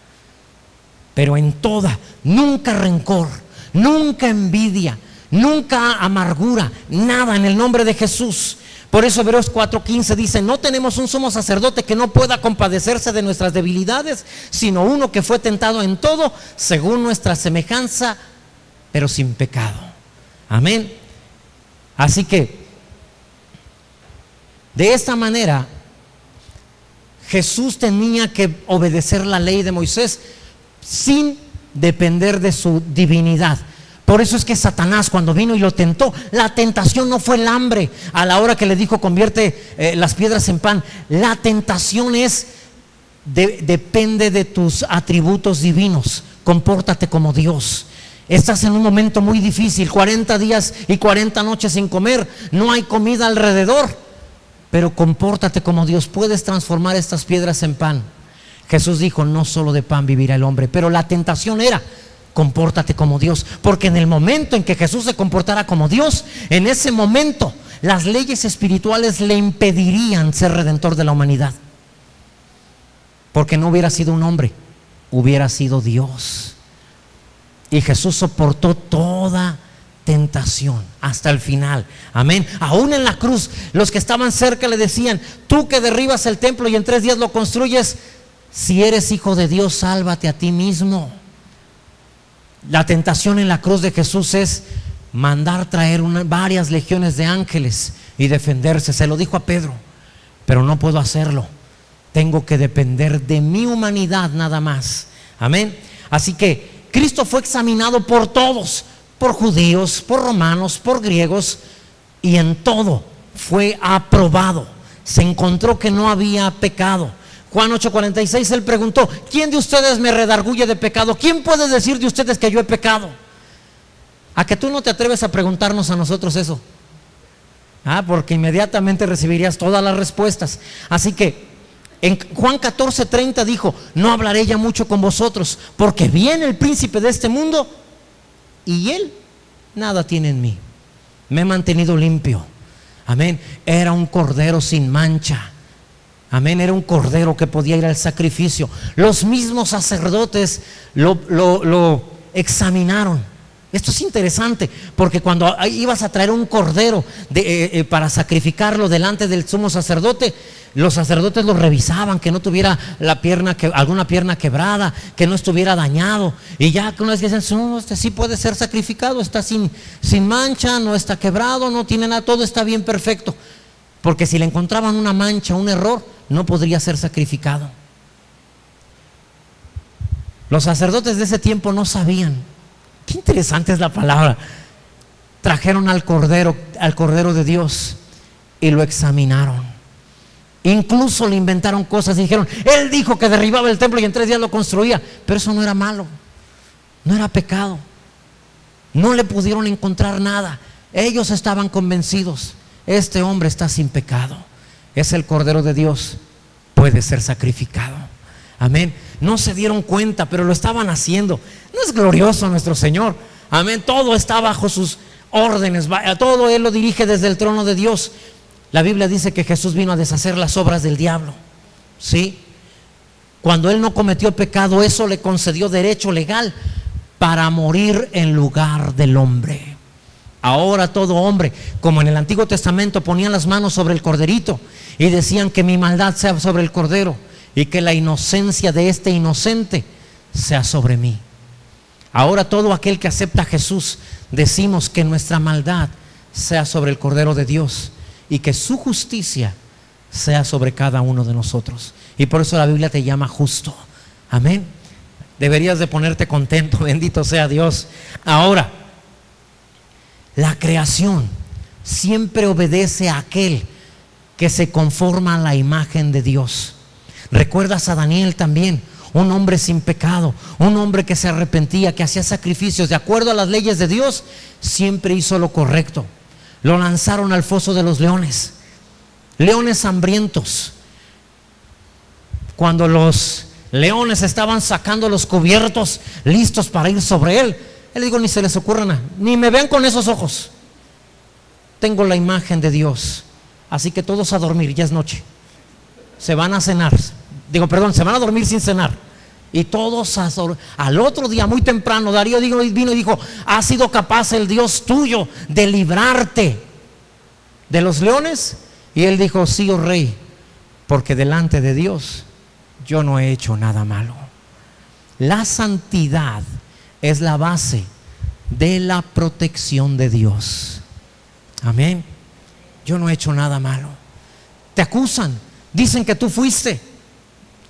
pero en toda, nunca rencor, nunca envidia, nunca amargura, nada, en el nombre de Jesús. Por eso Hebreos 4:15 dice: no tenemos un sumo sacerdote que no pueda compadecerse de nuestras debilidades, sino uno que fue tentado en todo según nuestra semejanza, pero sin pecado. Amén. Así que de esta manera Jesús tenía que obedecer la ley de Moisés sin depender de su divinidad. Por eso es que Satanás, cuando vino y lo tentó, la tentación no fue el hambre a la hora que le dijo convierte las piedras en pan. La tentación es depende de tus atributos divinos. Compórtate como Dios. Estás en un momento muy difícil, 40 días y 40 noches sin comer, no hay comida alrededor. pero compórtate como Dios, puedes transformar estas piedras en pan. Jesús dijo, no solo de pan vivirá el hombre, pero la tentación era, compórtate como Dios, porque en el momento en que Jesús se comportara como Dios, en ese momento las leyes espirituales le impedirían ser redentor de la humanidad, porque no hubiera sido un hombre, hubiera sido Dios. Y Jesús soportó toda tentación hasta el final, amén. Aún en la cruz, los que estaban cerca le decían, tú que derribas el templo y en 3 días lo construyes, si eres hijo de Dios, sálvate a ti mismo. La tentación en la cruz de Jesús es mandar traer varias legiones de ángeles y defenderse. Se lo dijo a Pedro, pero no puedo hacerlo, tengo que depender de mi humanidad nada más, amén. Así que Cristo fue examinado por todos, por judíos, por romanos, por griegos, y en todo fue aprobado. Se encontró que no había pecado. Juan 8:46, él preguntó, ¿quién de ustedes me redarguye de pecado? ¿Quién puede decir de ustedes que yo he pecado? ¿A que tú no te atreves a preguntarnos a nosotros eso? Porque inmediatamente recibirías todas las respuestas. Así que en Juan 14:30 dijo, no hablaré ya mucho con vosotros, porque viene el príncipe de este mundo y él nada tiene en mí. Me he mantenido limpio, amén. Era un cordero sin mancha, amén. Era un cordero que podía ir al sacrificio. Los mismos sacerdotes lo examinaron. Esto es interesante, porque cuando ibas a traer un cordero para sacrificarlo delante del sumo sacerdote, los sacerdotes lo revisaban, que no tuviera alguna pierna quebrada, que no estuviera dañado. Y ya que una vez que dicen, no, este sí puede ser sacrificado, está sin mancha, no está quebrado, no tiene nada, todo está bien, perfecto. Porque si le encontraban una mancha, un error, no podría ser sacrificado. Los sacerdotes de ese tiempo no sabían. Qué interesante es la palabra. Trajeron al cordero de Dios y lo examinaron. Incluso le inventaron cosas y dijeron, él dijo que derribaba el templo y en 3 días lo construía, pero eso no era malo, no era pecado. No le pudieron encontrar nada. Ellos estaban convencidos, este hombre está sin pecado, es el cordero de Dios, puede ser sacrificado, amén. No se dieron cuenta, pero lo estaban haciendo. ¿No es glorioso nuestro Señor? Amén. Todo está bajo sus órdenes, todo Él lo dirige desde el trono de Dios. La Biblia dice que Jesús vino a deshacer las obras del diablo, ¿sí? Cuando Él no cometió pecado, eso le concedió derecho legal para morir en lugar del hombre. Ahora todo hombre, como en el Antiguo Testamento, ponían las manos sobre el corderito y decían que mi maldad sea sobre el cordero y que la inocencia de este inocente sea sobre mí. Ahora todo aquel que acepta a Jesús, decimos que nuestra maldad sea sobre el Cordero de Dios y que su justicia sea sobre cada uno de nosotros. Y por eso la Biblia te llama justo, amén. Deberías de ponerte contento, bendito sea Dios. Ahora, la creación siempre obedece a aquel que se conforma a la imagen de Dios. ¿Recuerdas a Daniel también? Un hombre sin pecado, un hombre que se arrepentía, que hacía sacrificios de acuerdo a las leyes de Dios, siempre hizo lo correcto. Lo lanzaron al foso de los leones hambrientos. Cuando los leones estaban sacando los cubiertos listos para ir sobre él, él dijo, ni se les ocurra nada, ni me vean con esos ojos, tengo la imagen de Dios, así que todos a dormir, ya es noche, se van a cenar, se van a dormir sin cenar. Y todos al otro día muy temprano Darío vino y dijo, ¿ha sido capaz el Dios tuyo de librarte de los leones? Y él dijo, sí, oh rey, porque delante de Dios yo no he hecho nada malo. La santidad es la base de la protección de Dios, amén. Yo no he hecho nada malo. Te acusan, dicen que tú fuiste,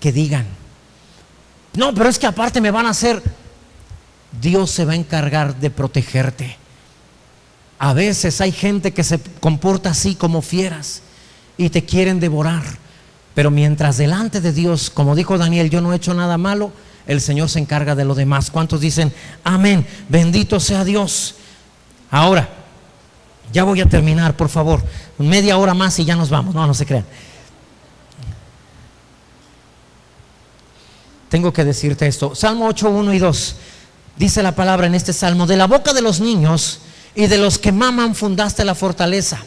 que digan, no, pero es que aparte me van a hacer. Dios se va a encargar de protegerte. A veces hay gente que se comporta así como fieras y te quieren devorar, pero mientras delante de Dios, como dijo Daniel, yo no he hecho nada malo, el Señor se encarga de lo demás. ¿Cuántos dicen amén? Bendito sea Dios. Ahora, Ya voy a terminar, por favor. Media hora más y ya nos vamos. No, no se crean. Tengo que decirte esto. Salmo 8, 1 y 2. Dice la palabra en este salmo: de la boca de los niños y de los que maman fundaste la fortaleza,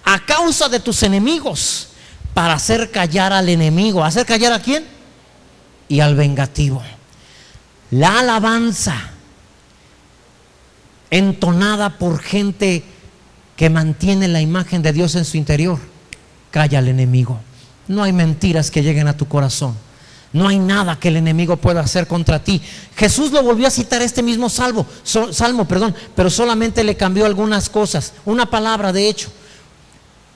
a causa de tus enemigos, para hacer callar al enemigo. ¿Hacer callar a quién? Y al vengativo. La alabanza entonada por gente que mantiene la imagen de Dios en su interior calla al enemigo. No hay mentiras que lleguen a tu corazón. No hay nada que el enemigo pueda hacer contra ti. Jesús lo volvió a citar este mismo salmo, pero solamente le cambió algunas cosas, una palabra de hecho.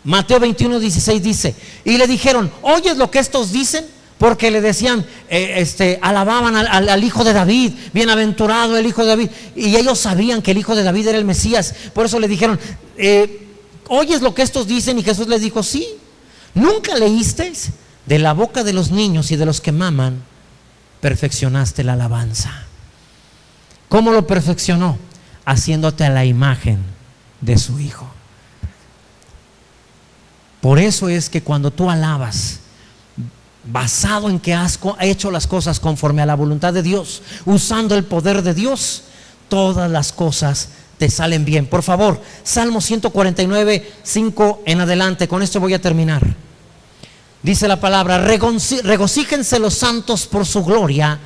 Mateo 21:16 dice: y le dijeron, ¿oyes lo que estos dicen? Porque le decían, alababan al hijo de David, bienaventurado el hijo de David, y ellos sabían que el hijo de David era el Mesías. Por eso le dijeron, ¿oyes lo que estos dicen? Y Jesús les dijo, sí. ¿Nunca leísteis? De la boca de los niños y de los que maman perfeccionaste la alabanza. ¿Cómo lo perfeccionó? Haciéndote a la imagen de su hijo. Por eso es que cuando tú alabas, basado en que has hecho las cosas conforme a la voluntad de Dios, usando el poder de Dios, todas las cosas te salen bien. Por favor, Salmo 149, 5 en adelante. Con esto voy a terminar. Dice la palabra: regocíjense los santos por su gloria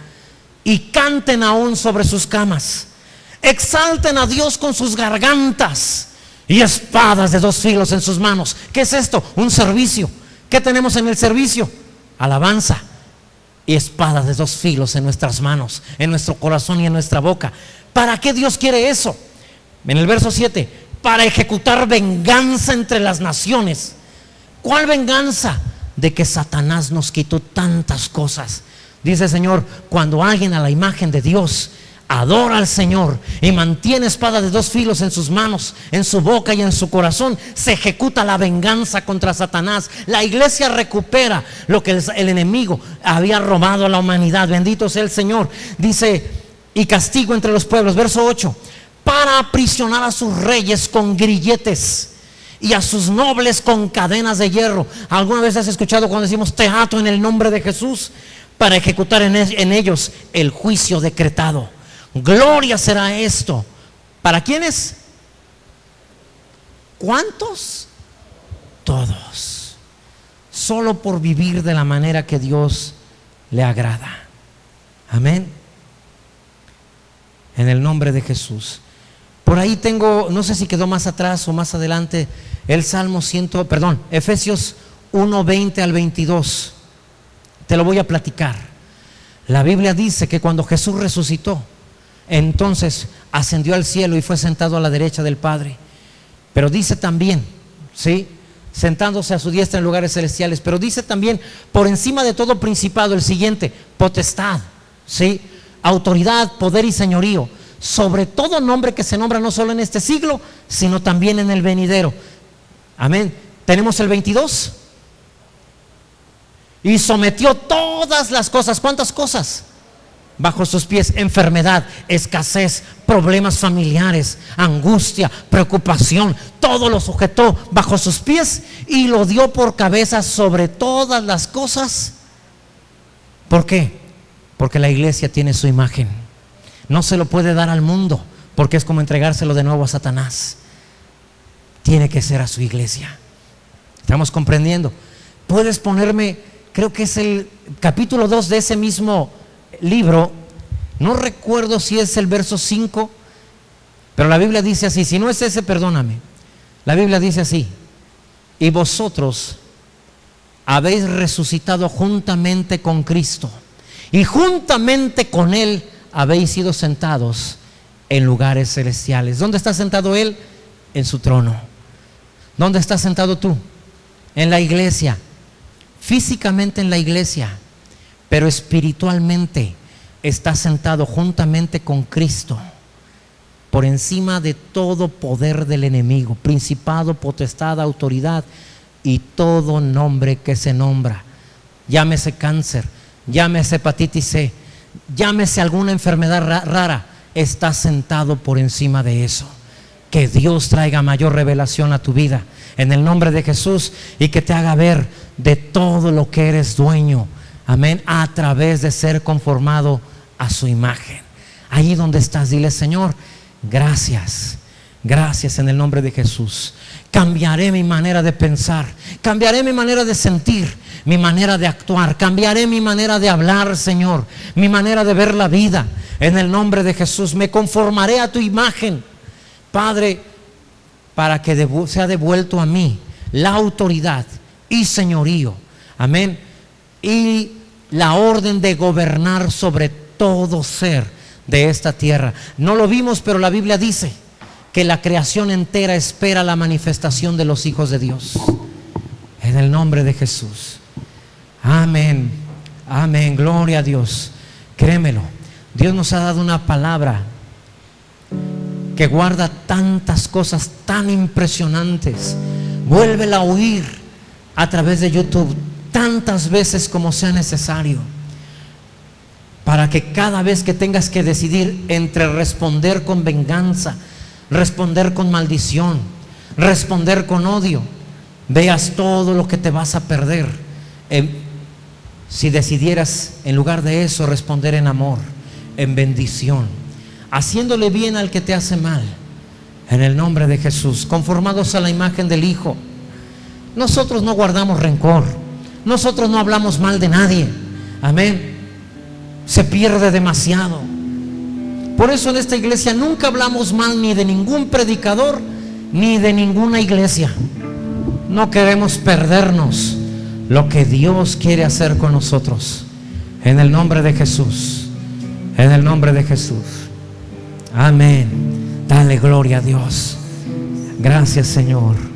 y canten aún sobre sus camas. Exalten a Dios con sus gargantas y espadas de dos filos en sus manos. ¿Qué es esto? Un servicio. ¿Qué tenemos en el servicio? Alabanza y espadas de dos filos en nuestras manos, en nuestro corazón y en nuestra boca. ¿Para qué Dios quiere eso? En el verso 7: para ejecutar venganza entre las naciones. ¿Cuál venganza? De que Satanás nos quitó tantas cosas. Dice el Señor, cuando alguien a la imagen de Dios adora al Señor y mantiene espada de dos filos en sus manos, en su boca y en su corazón, se ejecuta la venganza contra Satanás. La iglesia recupera lo que el enemigo había robado a la humanidad. Bendito sea el Señor. Dice: y castigo entre los pueblos. Verso 8: para aprisionar a sus reyes con grilletes y a sus nobles con cadenas de hierro. ¿Alguna vez has escuchado cuando decimos te ato en el nombre de Jesús? Para ejecutar en ellos el juicio decretado. Gloria será esto. ¿Para quiénes? ¿Cuántos? Todos. Solo por vivir de la manera que Dios le agrada. Amén. En el nombre de Jesús. Por ahí tengo, no sé si quedó más atrás o más adelante, el Salmo Efesios 1, 20 al 22. Te lo voy a platicar. La Biblia dice que cuando Jesús resucitó, entonces ascendió al cielo y fue sentado a la derecha del Padre. Pero dice también, ¿sí?, sentándose a su diestra en lugares celestiales. Pero dice también, por encima de todo principado, el siguiente: potestad, ¿sí?, autoridad, poder y señorío, sobre todo nombre que se nombra no solo en este siglo, sino también en el venidero. Amén. Tenemos el 22. Y sometió todas las cosas. ¿Cuántas cosas? Bajo sus pies. Enfermedad, escasez, problemas familiares, angustia, preocupación, todo lo sujetó bajo sus pies y lo dio por cabeza sobre todas las cosas. ¿Por qué? Porque la iglesia tiene su imagen. No se lo puede dar al mundo, porque es como entregárselo de nuevo a Satanás. Tiene que ser a su iglesia. ¿Estamos comprendiendo? Puedes ponerme, creo que es el capítulo 2 de ese mismo libro. No recuerdo si es el verso 5, pero la Biblia dice así. Si no es ese, perdóname. La Biblia dice así: y vosotros habéis resucitado juntamente con Cristo, y juntamente con Él habéis sido sentados en lugares celestiales. ¿Dónde está sentado Él? En su trono. ¿Dónde estás sentado tú? En la iglesia. Físicamente en la iglesia, pero espiritualmente estás sentado juntamente con Cristo, por encima de todo poder del enemigo, principado, potestad, autoridad y todo nombre que se nombra. Llámese cáncer, llámese hepatitis C, llámese alguna enfermedad rara, está sentado por encima de eso. Que Dios traiga mayor revelación a tu vida en el nombre de Jesús, y que te haga ver de todo lo que eres dueño, amén, a través de ser conformado a su imagen. Ahí donde estás, dile: Señor, gracias, gracias en el nombre de Jesús. Cambiaré mi manera de pensar, cambiaré mi manera de sentir, mi manera de actuar, cambiaré mi manera de hablar, Señor, mi manera de ver la vida. En el nombre de Jesús me conformaré a tu imagen, Padre, para que sea devuelto a mí la autoridad y señorío, amén, y la orden de gobernar sobre todo ser de esta tierra. No lo vimos, pero la Biblia dice que la creación entera espera la manifestación de los hijos de Dios. En el nombre de Jesús, amén, amén, gloria a Dios. Créemelo, Dios nos ha dado una palabra que guarda tantas cosas tan impresionantes. Vuélvela a oír a través de YouTube tantas veces como sea necesario, para que cada vez que tengas que decidir entre responder con venganza, responder con maldición, responder con odio, veas todo lo que te vas a perder si decidieras, en lugar de eso, responder en amor, en bendición, haciéndole bien al que te hace mal. En el nombre de Jesús, conformados a la imagen del Hijo. Nosotros no guardamos rencor, nosotros no hablamos mal de nadie, amén. Se pierde demasiado. Por eso en esta iglesia nunca hablamos mal ni de ningún predicador ni de ninguna iglesia. No queremos perdernos lo que Dios quiere hacer con nosotros. En el nombre de Jesús, en el nombre de Jesús, amén. Dale gloria a Dios. Gracias, Señor.